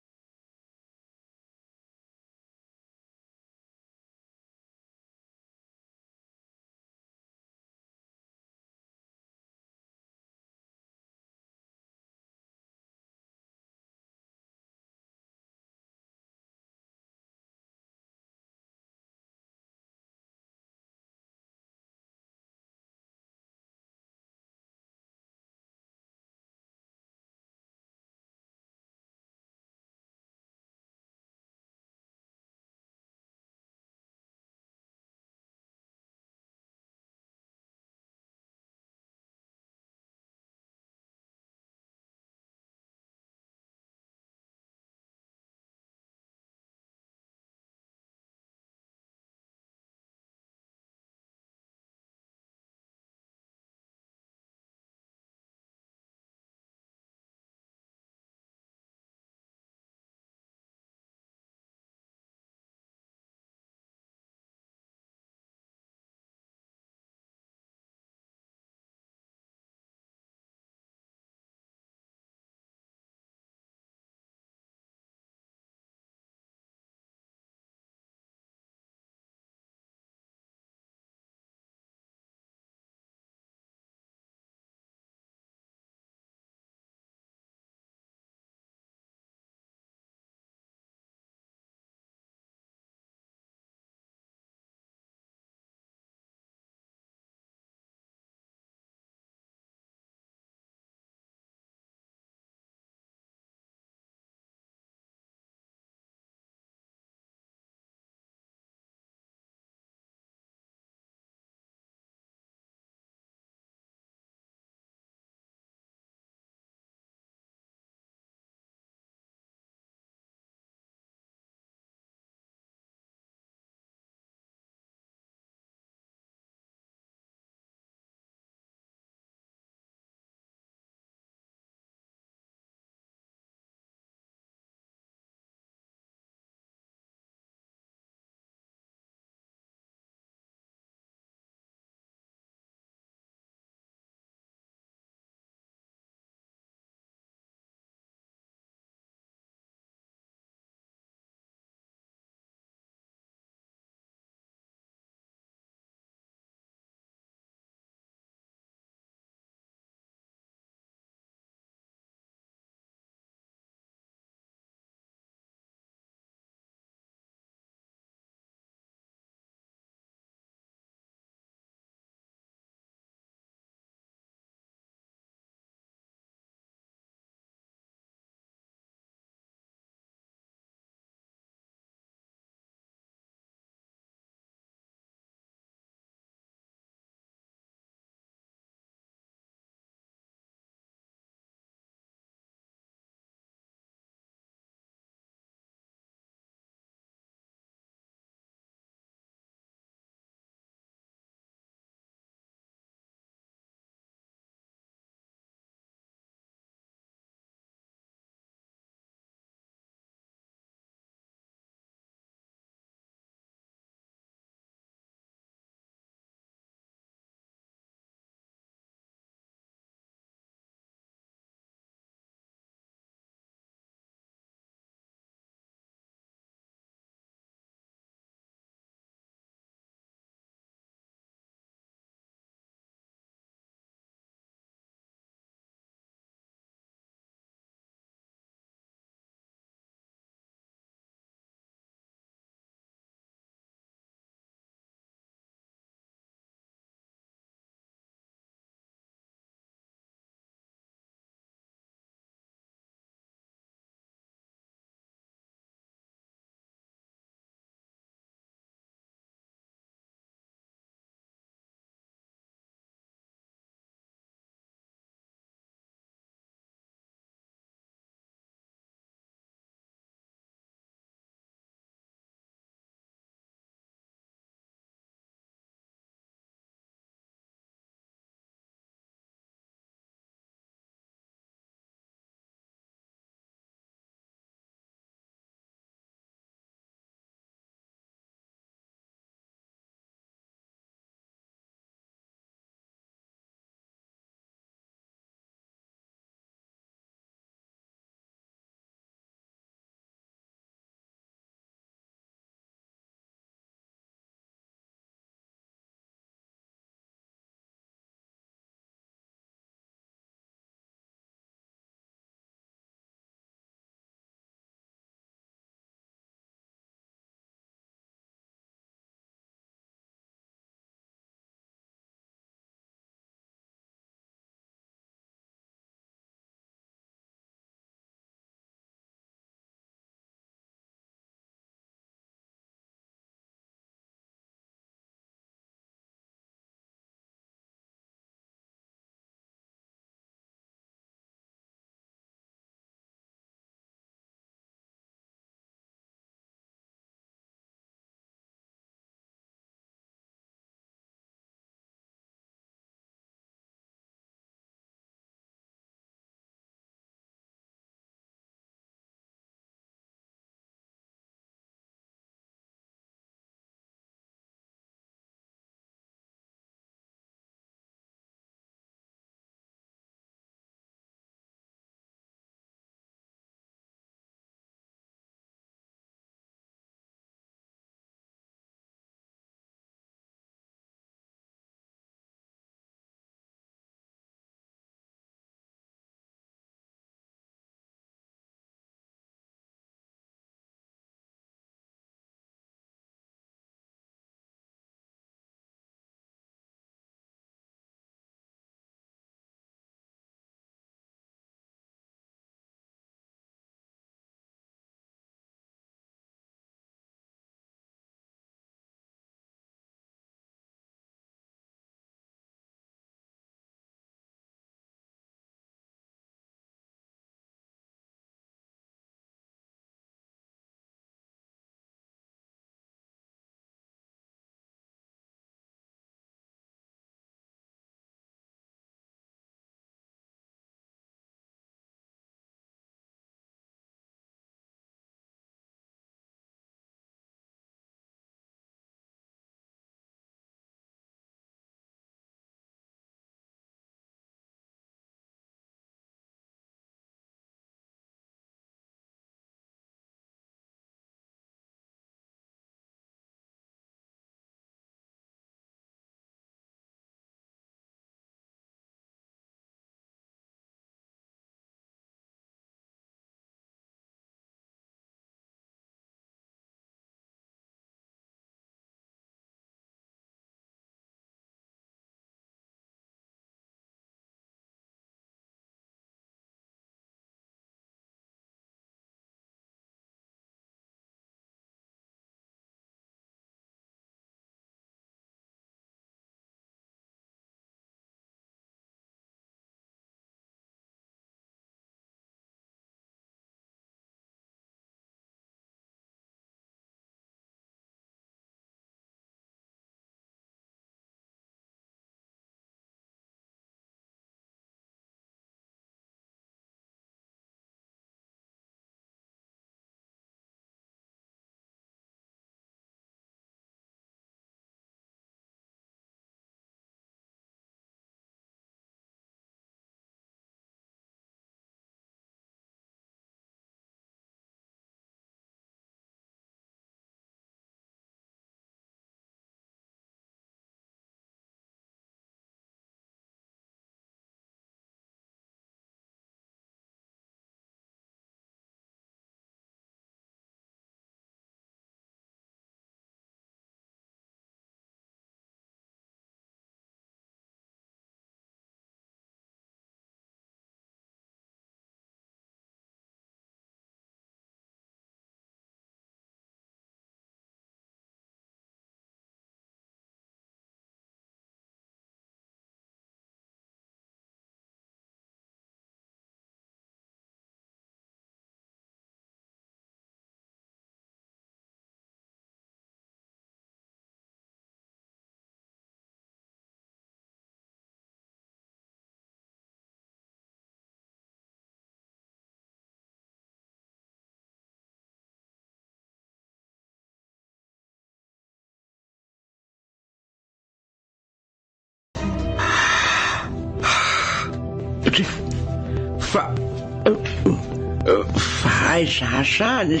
Fa aizazany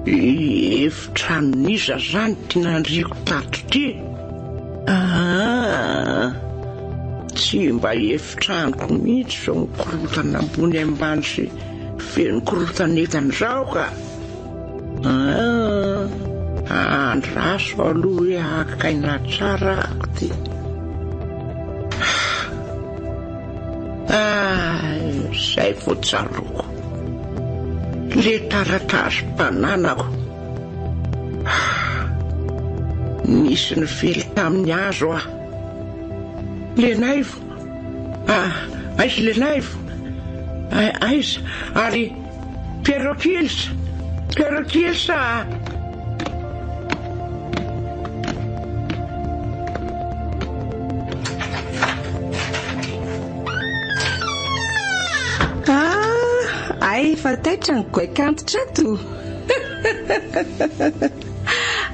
efitranoniza zany tianandriako tato ty. Tsy mba efitranoko mihitsy zao mikorotana ambony ambany sy feno korotanetany zao ka. Andraso aloha hoe akaina tsara ako ty. Zay vo tsaroko le taratasy mpananako nisy ny vely tamin'ny azo lenaivo aiza lenaivo aiza ary perokilsa ay fa taitra ny goikantitra to.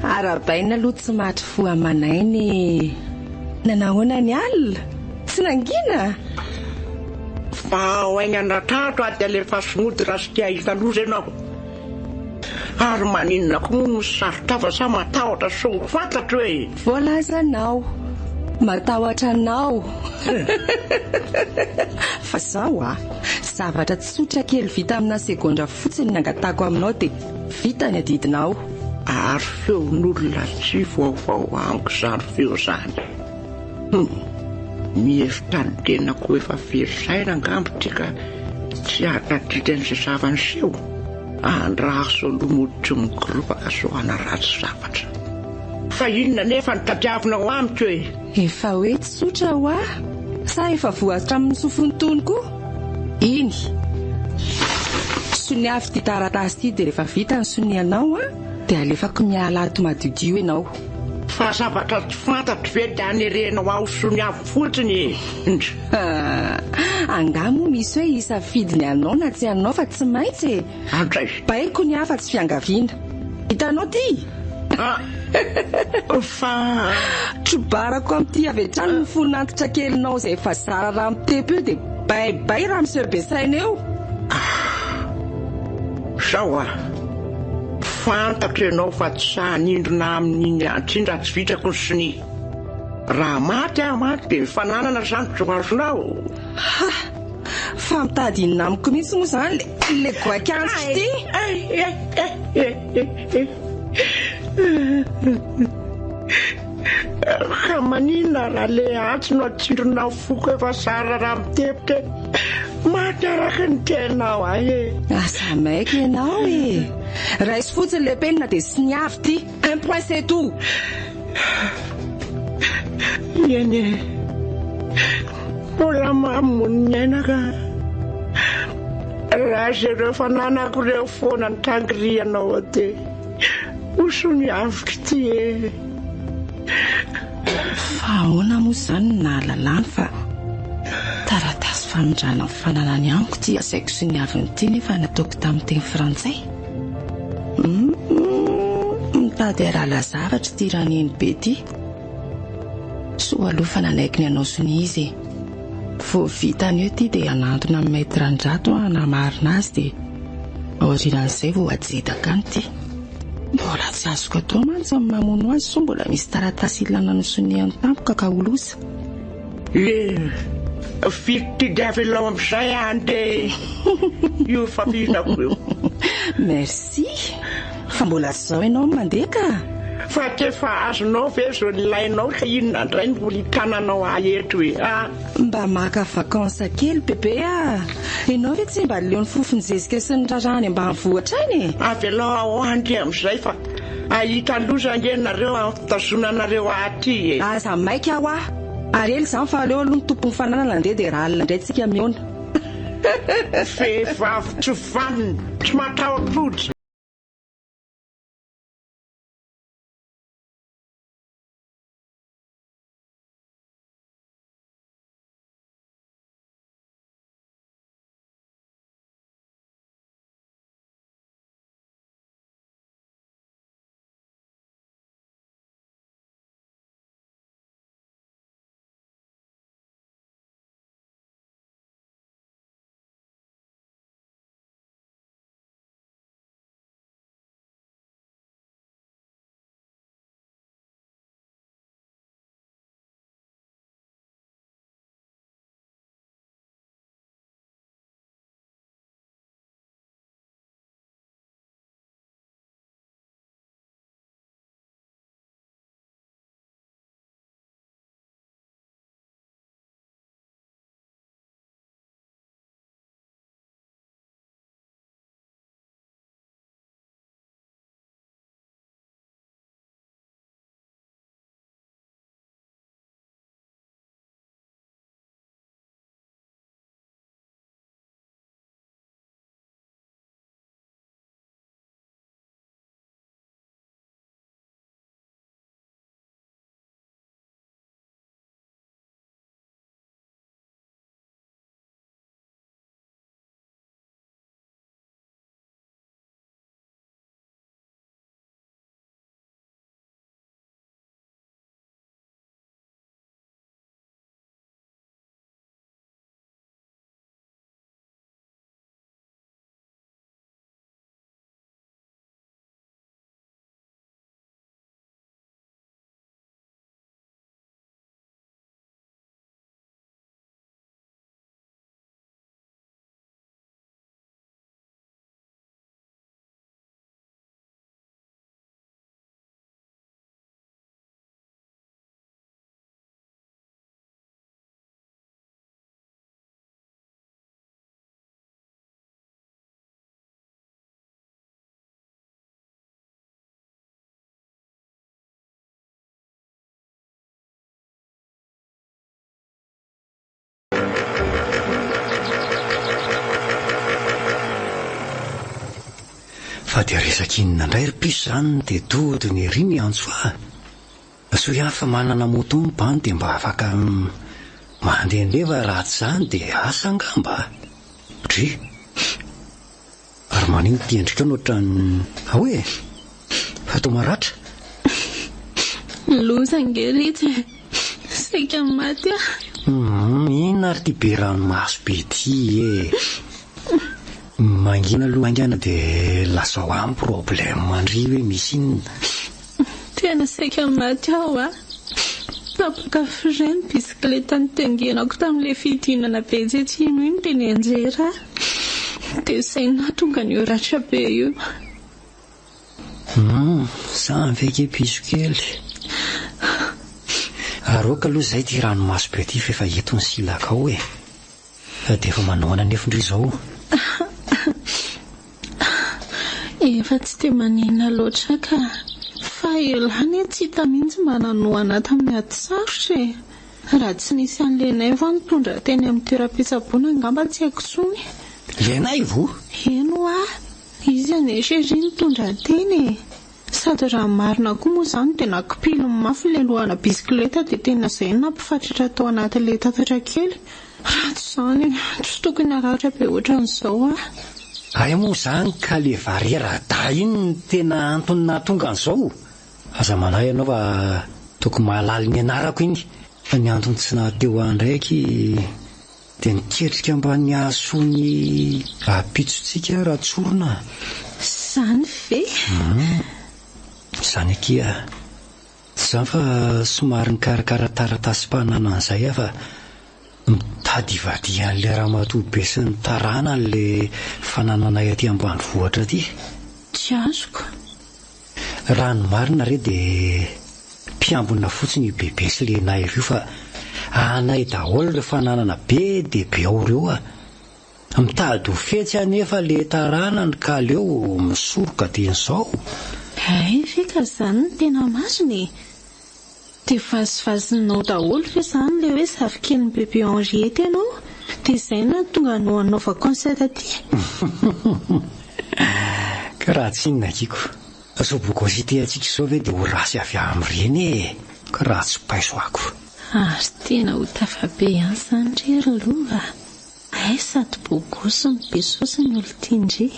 Arabaina aloha tsy matry fo amanainy. Nanahoana ny alina tsy nangina fa oaingana tato ady alefa somody raha sy tia hitaloza ianao ary maninona ko moa misarotava sa matahotra songo fantatro hoe voalazanao matahotra anao. Fa zao zavatra tsotra kely vita amina segondra fotsiny nangatako aminao dia vita ny adidinao. Ary feon'olona tsy vaovao amiko zany feo zany. Mihefitra ny tenako efa verisaina angambo tika tsy atatitran'izay zavanyseho andraha so lomoditry migoropaka soana ratsy zavatra. Fa inona nefa ny tadiavinao amiko hoe efa hoe tsotra sa efa voasitra amin'ny sofiny tony koa. Iny soniafy ty taratasy ty dia rehefa vita ny sonianao dia alefako miala ato madidio ianao. Fa zavatra tsy fantatro ve dia anerenao ao soniafy fotsiny. Angamo misy hoe isafidiny anao na tsy anao fa tsy maintsy andray baiko ny hafa tsy fiangaviana. Hitanao ty fa trobarako amin'ity avy hatrany ny fonantitra kelinao izay efa zara raha mitepy eo dia baibay raha monsieur Besaina eo. Sao fantatro ianao fa tsy sahanindrona amin'iny antsindra tsy vitrako ny soni. Raha maty dia mifananana zany joazonao. Fa mitady inona amiko mihitsy moa zany le goakantitra ty. Ka maninona raha le antsy no atsindronao foko efa zara raha mitepika maty araka ny tenao asa maika ianao raha isy fotsiny le penina dia sy niavy ty un point c'est tout. Eny mbola mamony ny ainaka raha zareo fananako reo foana ny tangirianao dia osony aviko ty fa ahoana moa zany nahalalany fa taratasy famindrana fananany amiko ty asaiko sy ny aviny ty nefa nataoko tamin'ny teny frantsay. Mitady arala zavatra ty raha neny be ty soa aloha fa nanaiky ny anao sony izy vo vitany eo ty dia anantona amin'ny maitrandrato namarina azy dia aorian'izay vo ajedaka any ty. Mbola tsy azoko atao mantsy amin'ny mamono azy so mbola misy taratasy ilana ny soniany tampoka ka olosa. Fitidiavinao amin'izay ande io fafinako eo. Merci fa mbola tsy zao ianao mandeha ka fa tefa azonao ve zo nilainao ka inona indray ny mbola hitananao eto hoe mba maka vakansa kely bebe ianao ve tsy mba leon'ny fofony zezika sy ny rarany ambanivohitra any avy alao ao andry amin'izay fa ahita loza ngenareo ampitazonanareo aty aza maika aho ary ely izany fa aleo aloha ny tompony fananana andeha dia raha alina indray tsika miona. Vehivavy tsy vaniny tsy matahotra fa dia resaka inona indray ry piso izany dia todo ny ery ny antso so ihany fa manana moto mibany dia mba afaka mandehandeha raha tsy izany dia asa angamba dry ary manino tiendrika nohatra hoe fatao maratra lozangerity saika maty inona ary ty be ranomaso be ty mangina aloha angana dia lasa ho amin'ny problème mandry hoe misy inona tena saika maty aho tapaka frein bisikileta nitengenako tamin'ilay fidinana pejetsino iny dia ny anjera dia saina tonga ny oratra be io samy veke piso kely aroka aloha izay ty ranomaso be ty fa efa eto ny silaka ao dia efa manoana nefindry izao efa tsy dia manina loatra ka fa elany tsy hita mihitsy mba nanoana tamin'ny ady sarotra raha tsy nisy an'lenay vo nitondra teny amin'ny toeram-pitsaboana angamba tsy haiko tsony lenay vo eno izy anesery nitondra teny sady raha marina koa moa izany dia nakipilo mafy ilay lohana bisikileta dia tena izay nampifatratra tao anatin'ilay tatatra kely raha tsy izany tsy tokony aratra be ohatran'izao ay moa izany ka le varera da iny ny tena antony nahatonga an'izao aza manahy ianao fa tokony mahalala ny anarako iny fa ny antony tsy nahateo andraiky dia niketrika mba ny ahasony apitsotsika raha tsorona izany ve izany akia tsy izany fa somary nikarakara taratasy-pahanana an'izay fa mitady ivadian'ilay raha matoa be sy ny tarana n'ilay fanananay aty ambanivohitra aty tsy azoko raha ny marina re dia mpiambina fotsiny io bebe sy le nay io fa anay daholo ireo fananana be dia be ao ireo mitady ho fetsy anefa le tarana ny kaleo misoroka dian'izao ay fika izany ny tena masiny dia vazivazinao daholo fa izany le hoe zafikely ny bebe Henriette ianao dia izay na tonga no anaova concert aty ka raha tsy inona kiko sobokosity antsika izao ve dia ho rasy avy amin'ireny ka raha tsy paiso ako ary tena ho tafabe ihany izany rery lova ay sady bogosy ny besosy ny olotindry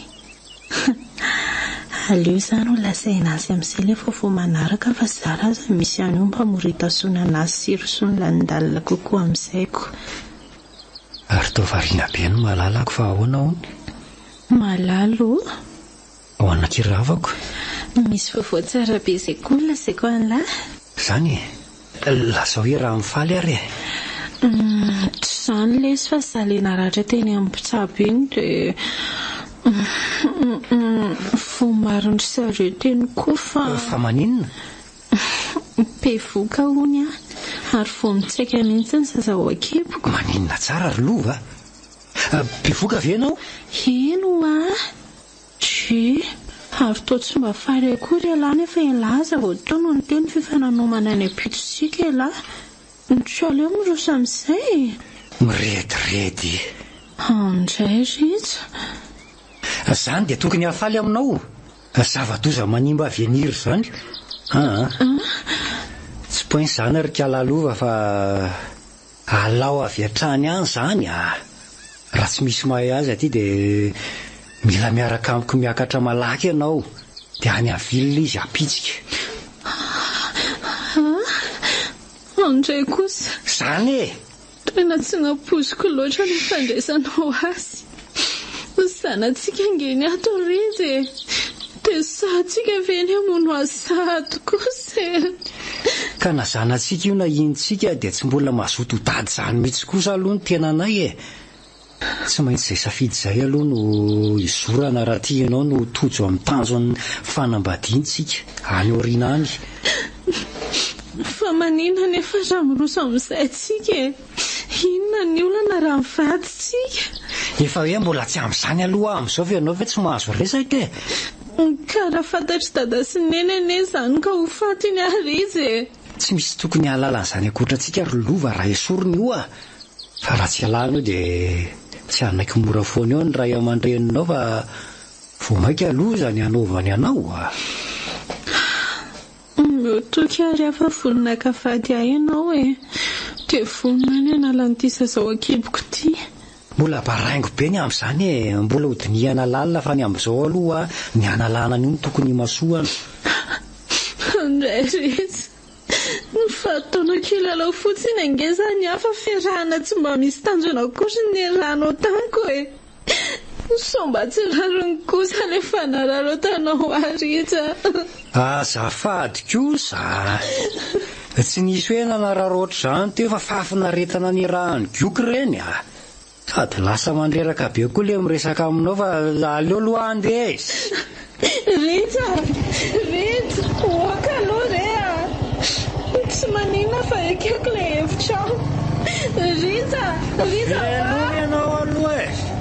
aleo izany ho lasaina azy amin'izay ilay vaovao manaraka fa zara aza misy any io mba moritasoana azy sy rosony lanindalina kokoa amin'izayko ary tao variana be no malalako fa ahoana hony malalo ao anakiravako misy vaovao tsara be izay koa no lasaiko an'lahy izany lasa hoe raha mifaly ary tsy izany lesy fa zaly naratra teny amin'ny mpitsabo iny dia vomarinry zareo teny koa fa maninona be voka hony ary vo mitsaika mihitsy ny zaza ao akepoko maninona tsara ry lova be voka ve ianao eno tsy ary tao tsy mba fary akory alahy nefa ilaza vao tao no ny teny fifananaomana any apitosika alahy tsy aleo mirosa amin'izay mirediredy andray ritsy izany dia tokony hafaly aminao zava-doza manimba avenir izany tsy poin izany ary kalalova fa alao avy hatrany any izany raha tsy misy mahay azy aty dia mila miaraka amiko miakatra malaky ianao dia any avilona izy apitsika andray kosa izany tena tsy napoziko loatra ny fandraisanao azy zanatsika ngeny ato rizy dia sahatsika ve ny amono azato kosa ka na zanatsika io na intsika dia tsy mbola mazoto dady izany mihitsy kosa aloha ny tena anay tsy maintsy izay safidy izay aloha no izorana raha tianao no tojo amin'ny tanjon'ny fanambadiantsika any oriana any fa manina nefa raha miroso amin'izay atsika inona ny olana raha mivaditsika efa hoe mbola tsy amin'izany aloha amin'izao fa ianao ve tsy mahazo resaka ka raha fantatry dada sy nenene izany ka ho fatiny ary izy tsy misy tokony hahalala an'izany akoatrantsika ry lova raha esoriny io fa raha tsy halana io dia tsy anaiky mora foana eo ny ray aman-dreninao fa vo maika aloha zany anaovany anao a. Toka ary hafa volona kafaty ahy ianao dia vonina ny analan'ity zazao akiboko ity. Mbola baraingo be ny amin'izany mbola hodinihana lalina fa ny amin'izao aloha ny analana an'io no tokony masoana. Andray rehetra ny fataona kilalao fotsiny angezany hafa fiarahana tsy mba misy tanjona kosa ny rano tanko somba tsy rarony kosa rehefa nararo tanao aritra. Azafady kosa tsy nisy hoe nanararo ohatr'izany teo fa fafinaretana ny rahany gioky ireny a. Sady lasa mandreraka be koa le miresaka aminao fa aleo aloha andeha izy. Ritra oaka aloha re tsy manina fa ekeko le hevitrao. Ritra ianao aloha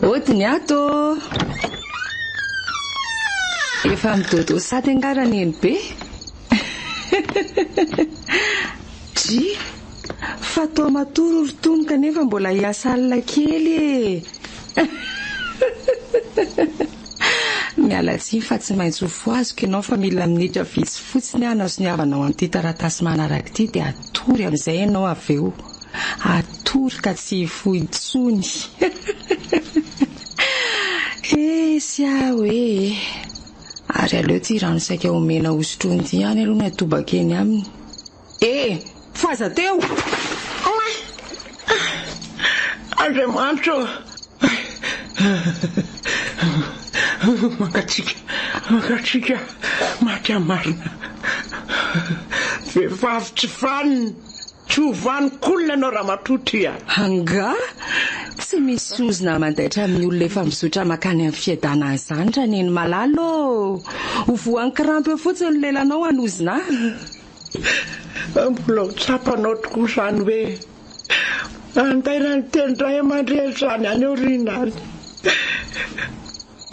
Odiny ato. Efa midodo sady angarana eny be. Dry, fatao matoro rotony kanefa mbola hiasa alina kely e. Miala tsiny fa tsy maintsy ho foaziko ianao fa mila minitra vitsy fotsiny anazo ny havanao amin'ity taratasy manaraka ity dia atory amin'izay ianao avy eo. Atory ka tsy fohitsony. Sy hoe ary aleo ty rano saika omena hosotrony ty ihany aloha ny atobakeny aminy. Faza teo. Andriamanitra, mangatsika maty amarina. Vehivavy tsy vaniny, tsy ho vanon-kolona ianao raha matoty. Anga tsy misy sozina mandaitra amin'ny olona efa mizotra makany amin'ny fiadana izany raha neny malalo. Ho voan'ny kirampy eo fotsiny ny lelanao anozina. Mbola ho tsapanao tokoa izany hoe andaina ny teny ray aman-dreny izany any aoriana any.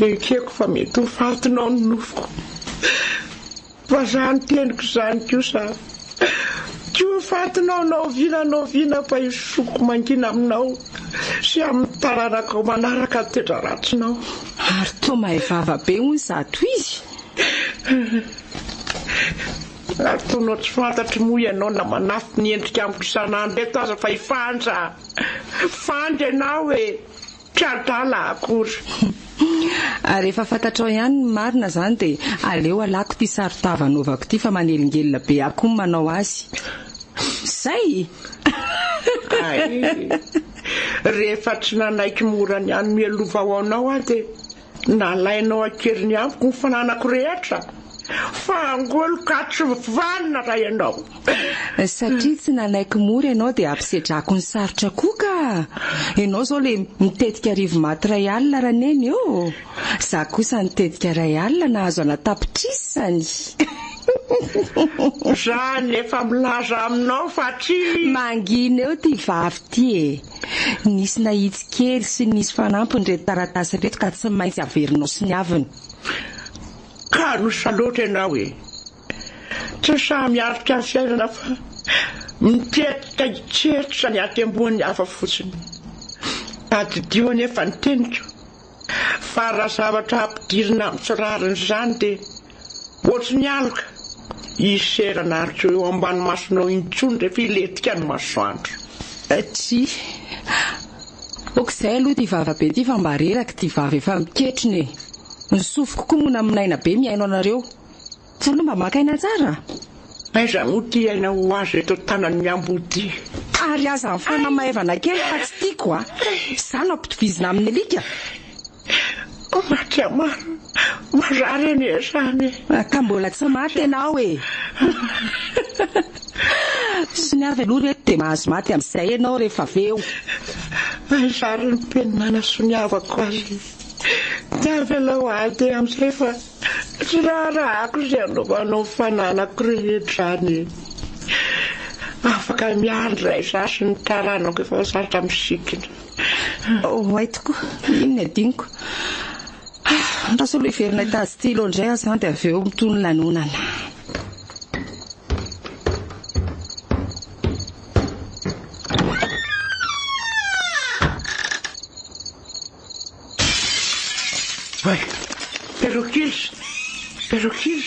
Ekeko fa mety ho fatinao ny nofoko. Fa izany teniko izany kosa tsy ho fatinao viana fa isoko mangina aminao sy amin'ny taranaka manaraka toetra ratsinao. Ary toa mahay vava be hoy zato izy. Ataonao tsy fantatry moa ianao na manafy ny endrika amiko isan'andro eto aza fa ifandra. Fandry ianao e, tsy adala akory. Ary efa fantatrao ihany ny marina izany dia aleo alako ty sarotava anaovako ty fa manelingelina be akoho ny manao azy. Zay! Rehefa tsy nanaiky mora ny any mielova ho anao aho dia nalainao akeriny amiko ny fananako rehetra. Fa angolo ka tsy vanina raha ianao. Satria tsy nanaiky mora ianao dia ampisedrako ny sarotra koa ka. Ianao zao le mitetika arivo maty ray alina raha neny eo. Za kosa nitetika ray alina nahazo anatapitrisany. Zany efa milaza aminao fa tsy mangina eo ty vavy ty e. Nisy nahitsy kely sy nisy fanampiny reto taratasy reto ka tsy maintsy averinao sy ny aviny. Ka nosaloatra ianao e. Tsy samy arika ny fiainana fa mitetika hitseritra ny atembohan'ny hafa fotsiny. Adidio anefa ny teniko fa raha zavatra ampidirina amin'ny tsirariny izany dia ohatry ny aloka iserana aritra eo ambany masonao intsony rehefa iletika ny masoandro. Tsy okizay aloha ty vavabe ty fa mba reraka ty vava efa miketriny e. Ny sofiko koa mona minaina be miaino anareo. Tsy aloha mba makaina tsara. Aiza moa ty aina ho azy eto tanany miamboty. Ary aza ny fanamaevana kely fa tsy tiako a. Izany ampitovizina amin'ny alika. Maty amaro, mazary eny e zany. Ka mbola tsy maty ianao e. Sy ny avy aloha reto dia mahazo maty amin'izay ianao rehefa avy eo. Zary ny penina soniavako azy. Tavelao ady amin'izay fa tsy rahako izay anaovanao fananako rehetra zany. Afaka miandry izasy ny taranako efa saritra misikina. Aitoko, inona adiniko. Raha solo iverina itazy stylo indray azy izany dia avy eo mitony lanonana. Perokis.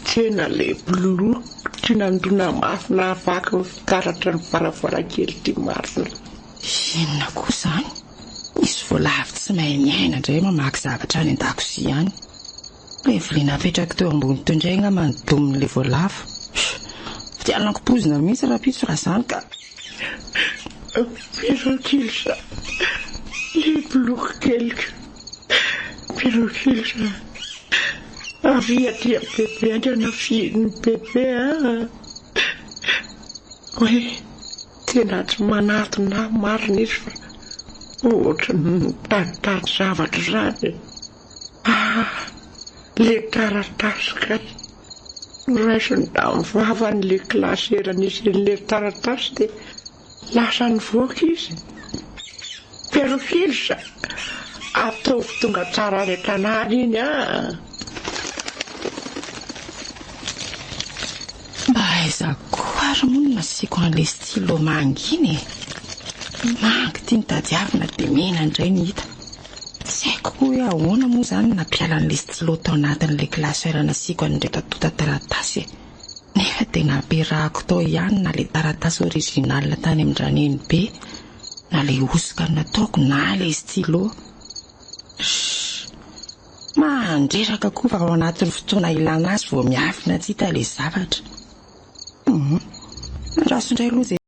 Tena le blou tsy nandona mafy na afaka ny fitaratra ny varavarankely ty marina. Inona koa izany? Misy voalavo tsy mahay miaina indray mamaky zavatra any an-dakozia any. Evelina apetraka teo ambony teo indray nga mandomin'ilay voalavo. Fitialanako pozina mihitsy raha pitso raha izany ka. Perokis, le blou kelika. Perokis, avy aty amin'ny bebe andrena fihin'ny bebe hoe tena tsy manatona marina izy fa ohatra mitaditady zavatra izany. Le taratasy kay noraisiny amin'ny vavany le klasera nisy le taratasy dia lasa nivoaka izy. Perofilsa atao tonga tsara rehetra nary iny mba aizako ary moa no masiko an'ilay stylo manginy mangy tia nitadiavina dia mena indray ny hita tsy haiko hoe ahoana moa izany nampiala an'ilay stylo tao anatin'ilay glasoirana asiako an'indray tatota taratasy nefa dia nampiarahako tao ihany na ilay taratasy original tany amin-draneny be na ilay osika nataoko na ilay stylo mandreraka koa fa ao anatin'ny fotoana ilana azy vao miafina tsy hita ilay zavatra raso indray aloha izay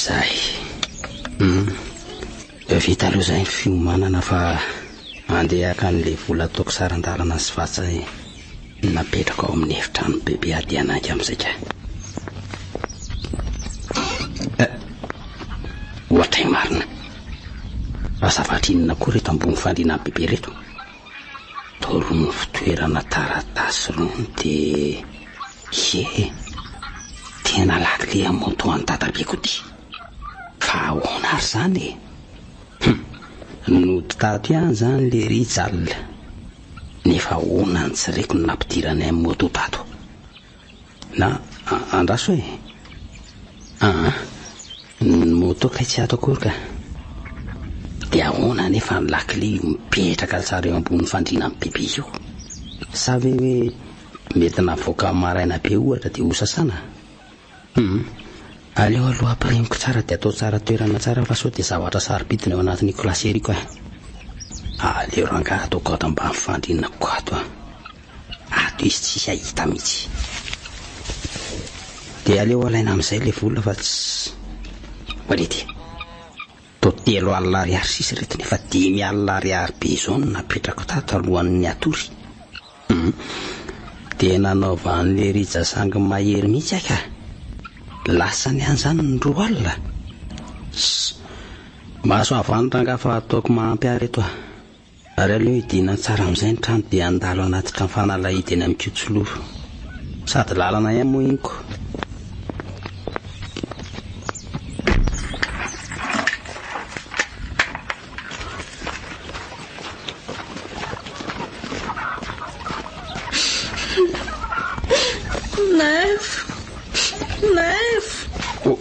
Zay. Vita aloha izay ny fiomanana fa andehaka an'ilay vola ataoko saran-dalana sy fatsa napetraka ao amin'ny efitrano bebe ady anaky amin'izay ohatra marina azavatra inona koa reto ambony fandriana bebe reto torony fitoerana taratasy rony dia tena lakile amoto any databeko ty fa ahoana ary zany nody tato ihany zany le rizalina nefa ahoana ny tsy reko nampidirany amin'ny moto tato na andraso ny moto kay tsy ato akory ka dia ahoana nefa ny lakile mipetraka tsara eo ambony fandriana amin'ny bebe io sa ve hoe mety navoaka maraina be ohatra dia hosasana aleo aloha ampiremiko tsara dia atao tsara toerana tsara fa sao dia zavatra sarobidina eo anatin'ny klasy eriko aleo rangaha ataoko ato ambany fandrinako ato ato izy tsisy ahita mihitsy dia aleo alaina amin'izay le vola fa tsy marety totelo alina ariary sisy reto nefa 5 alina ariary be izao no napetrako tato alohan'ny atory dia nanaova an'le rijasangy mahery mihitsy aka lasany any zany ny 2 alina mahaso avanitra fa ataoko mahampy areto ary aleo idina tsara amin'izay ny trano dia andalo anaty trano fanalahidy eny amin'ny Kiotsoloha sady lalana ihany moa iniko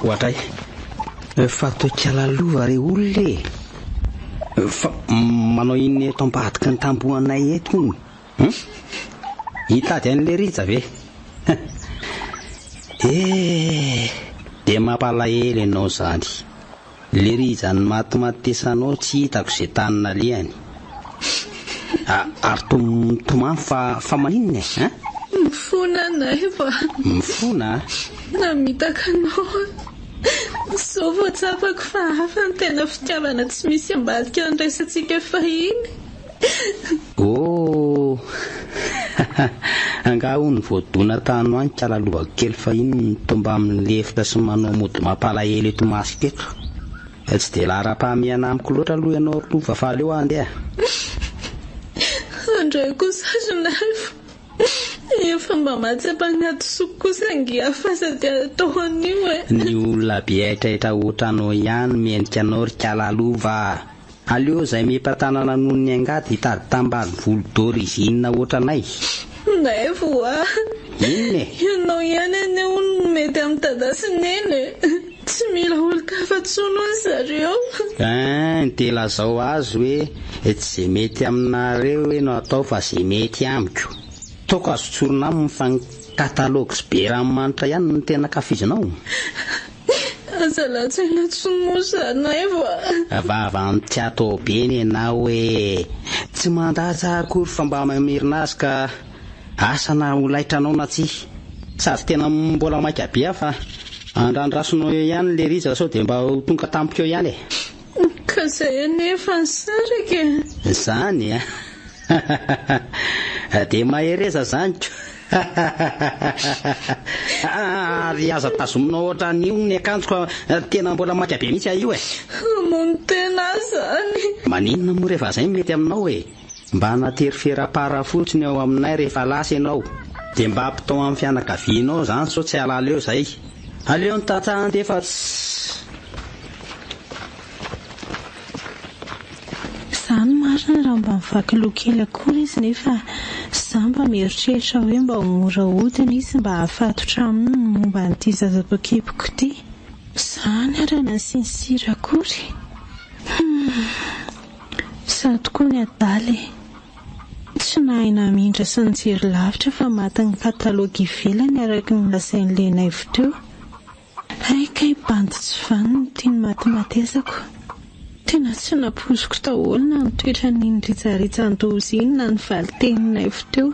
Watay fa toikalalova re olona fa manao iny eto ambadika ny tambohanay eto hitady an'le riza ve dia mampalahelo ianao zany le riza ny matimatesanao tsy hitako izay tanina lehany ary tomany fa maninona mifona naiva mifona namitaka anao so voatsapako fa hafa ny tena fitiavana tsy misy ambadika andraisantsika fahiny angaho ny voadona tano any kalalovako kely fahiny mitomba amin'ny lefitra sy manao mody mampalahelo eto masika eto tsy dia lara-pahamihana amiko loatra aloha ianao lova fa aleo andeha andray kosa azonaivo efa mba matsapagnaty soko kosa ngiafasa dia atao an'io ny olona be aitraitra ohatranao ihany miendrika anao ry kalalova aleo izay mipatanana noho ny angady hitady tambany volodoro izy inona ohatranay naivo inona ianao ihany ane ono mety amin'ny tadasineny tsy mila olo-kafatsono ny zareo dia lazao azy hoe tsy izay mety aminareo hoe no atao fa izay mety amiko toko azo tsorona aminy fa ny katalogy sy be ranomanitra ihany no tena kafizinao azalatsena tsonosanaevo vavany tsy atao be ny ianao hoe tsy mandaza akory fa mba mamirina azy ka asana holaitranao na tsy sady tena mbola maika be fa andrandrasonao eo ihany le riza sao dia mba tonga tampika eo ihany ka izay anefa ny saraka zany dia mahereza zany ary aza tazominao ohatra n'io ny akanjoko tena mbola maika be mihitsy io mony tena zany maninona moa rehefa zay mety aminao mba naterifera-para fotsiny ao aminay rehefa lasa ianao dia mba ampitao amin'ny fianakavianao zany sao tsy alala eo zay aleo ny tatsahanty efa zany marina raha mba mivaky lokely akory izy nefa za mba mieritreritra hoe mba mora hodina izy mba hafatotra aminy momba n'ity zazapakepiko ity zany arana ny sinsira akory sady koa ny adaly tsy nahina mindra sy nijery lavitra fa maty ny katalogy ivelany araka ny lasain'le naivo teo aika bandy tsy vany no tiany matimatesako tena tsy napoziko taholona ny toetra n'iny ritsaritsan-dozy iny na ny valiteninay teo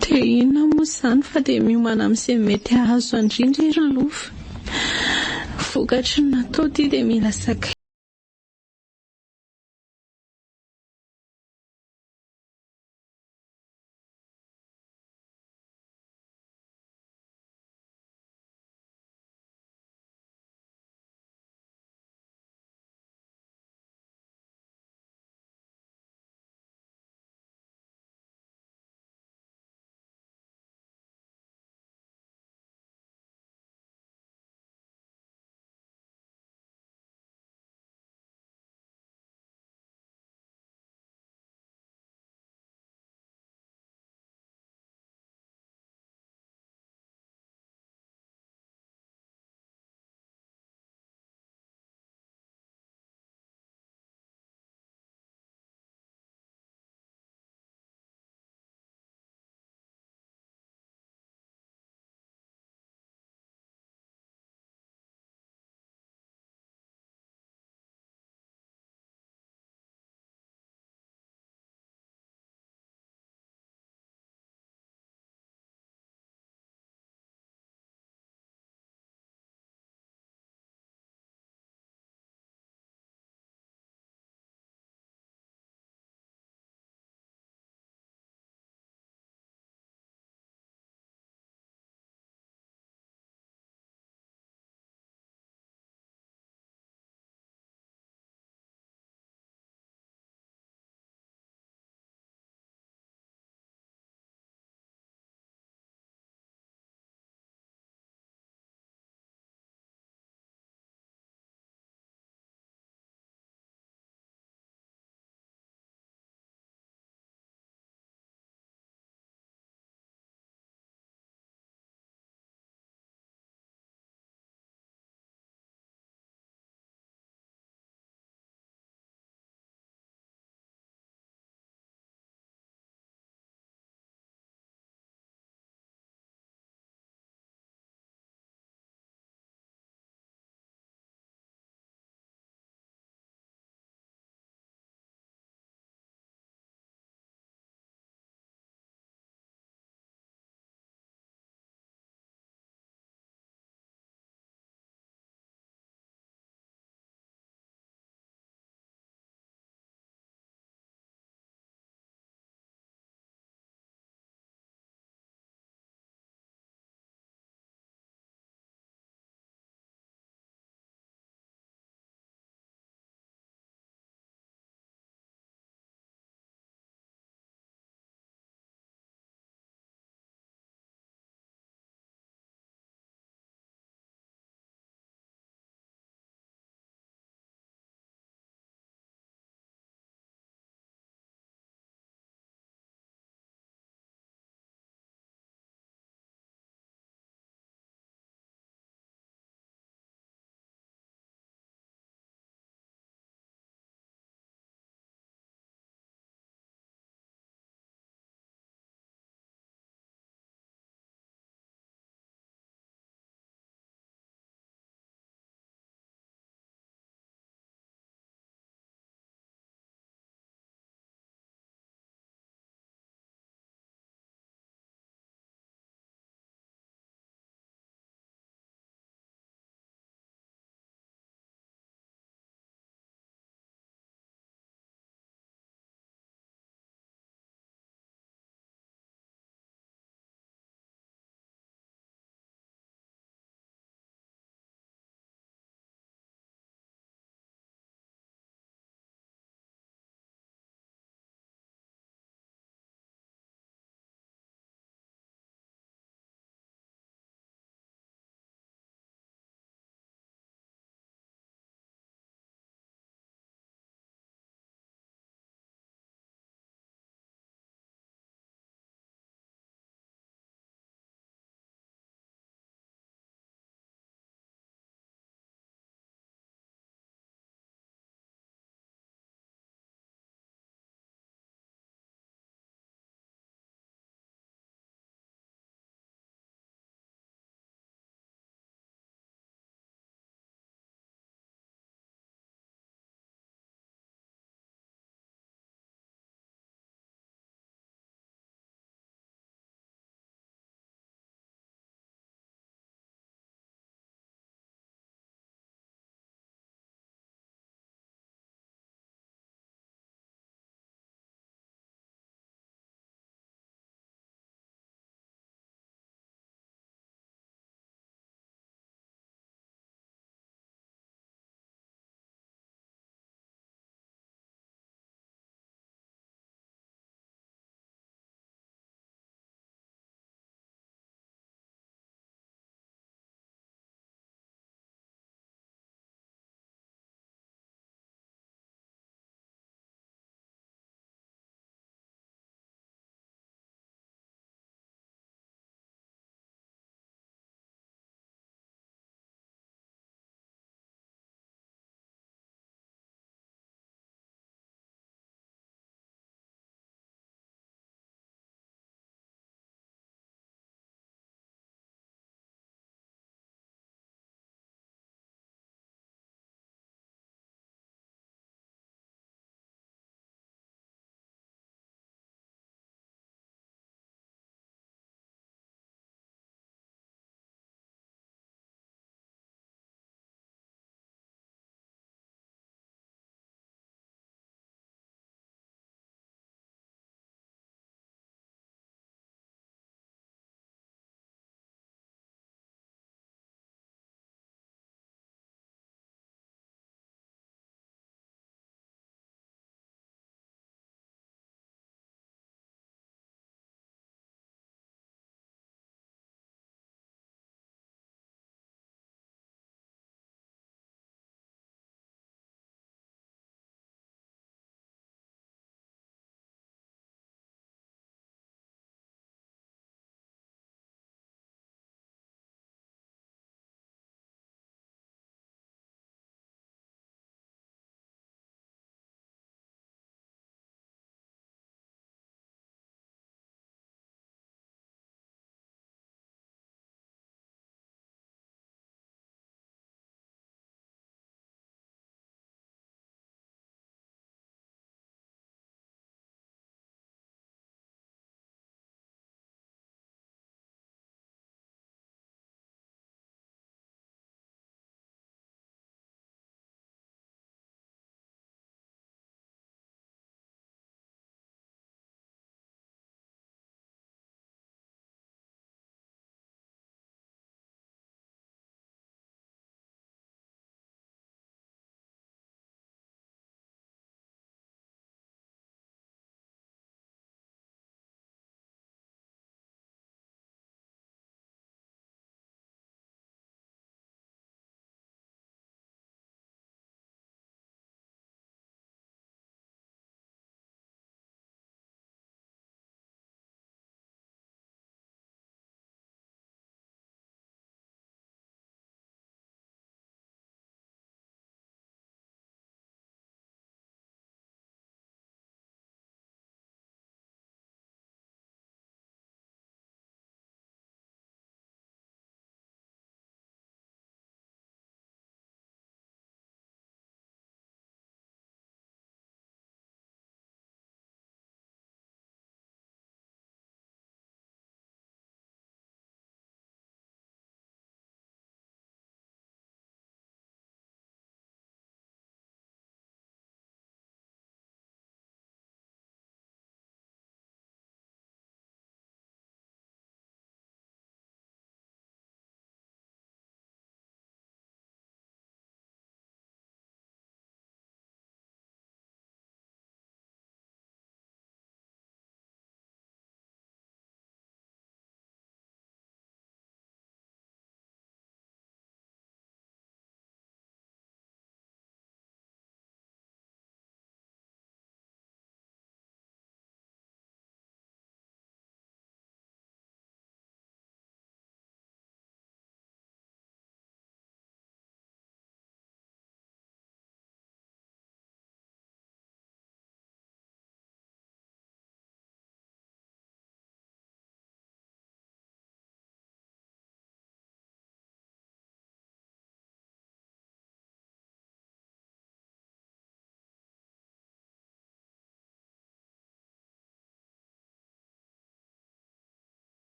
dia inona moa izany fa dia miomana amin'izay mety ahazo andrindra iralofa vokatry ny natao ty dia mila sakay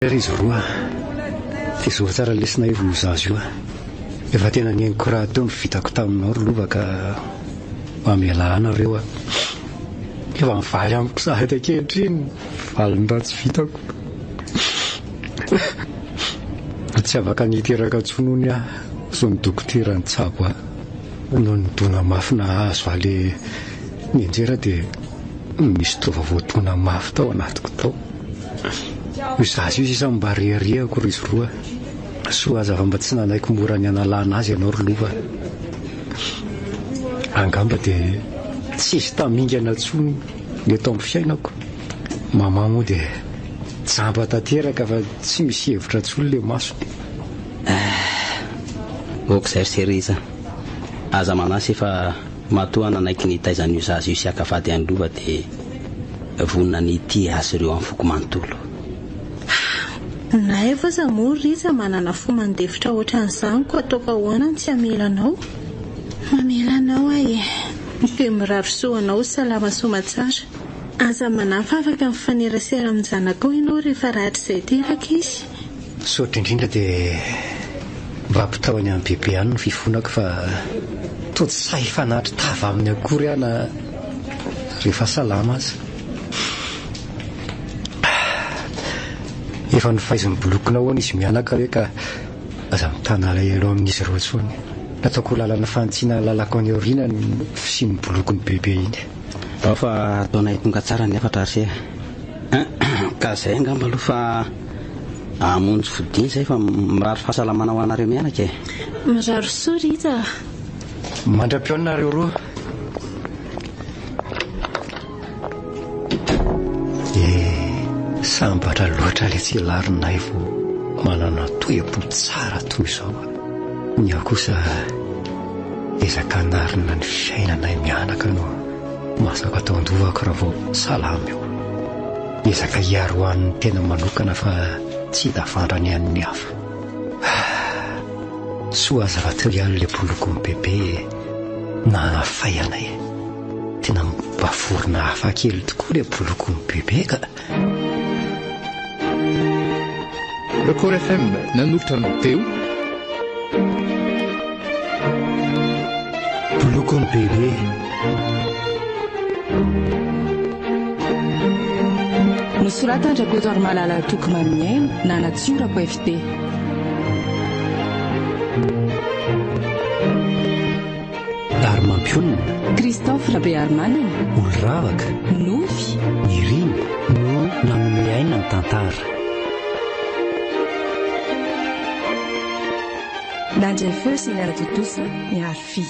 izy roa dia zoa tsara lesina ivoloza azy io a efa tena niainiko raha teo ny vitako taminao ry lova ka mamelanareo a efa mivaly amiko sahady ankehitriny valin-draha tsy vitako tsy afaka niteraka tsonony aho so ny dokotera ny tsabo a no ny dona mafy na azo ale nianjera dia misy tova voatona mafy tao anatiko tao izazy io sisa mba riariako ry izy roa so aza fa mba tsy nanaiko mora ny analana azy ianao ry lova angamba dia tsisy tamingana tsony ny atao amin'ny fiainako mama moa dia jamba tanteraka fa tsy misy hevitra tsony le maso oko zay ry seriza aza manasy efa matoa nanaiky ny taizany io zazy io sy akafady any lova dia vonina ny ity azy ireo amin'ny foko manontolo na efa za mory iza manana fo mandevitra ohatran'izany ko ataoka hoanany tsy amelanao mamelanao ae dia mirarosoanao salama somatsara aza manafa afaka mifanerasera amin'ny zanakao ianao rehefa rahatr' izay teraka izy sotra indrindra dia mba mpitao any amin'ny bebe any no fifonako fa to tsy say fanatry tava amin'ny akory ana rehefa salama azy efa nofaiziny bolokonao ao izy mianaka hoe ka aza mitanala elo amin'izy ireo tsony nataoko lalana fantsiana lalako any aoriana ny fisiny bolokony bebe iny ao fa ataonay tonga tsara ny efatra ry ka zay angamba aloha fa amonjy fodiny zay fa mirary fahasalamana ho anareo mianaka mirary sory iza mandra-pionareo roa sambatra loatra le tsy larinay vo manana toepo tsara toy izao ny akosa ezaka narina ny fiainanay mianaka no masaka atao andovako raha vao salama eo ezaka hiaro an'ny tena manokana fa tsy dafandrany an'ny hafa soa aza rahateo ihany le boloko ny bebe nanafay anay tena baforina hafa kely tokoa le boloko ny bebe ka Le Core FM nanolotra ny teo boloko ny bebe nosoratan Andriakotoary Malala Tokomamiaina nanatsiorako FT ary mampionina Christophe Rabe Armanana oloravaka Nofy niriny no nanome aina ny tantara Nandray feo sy niara-totosa miaro fi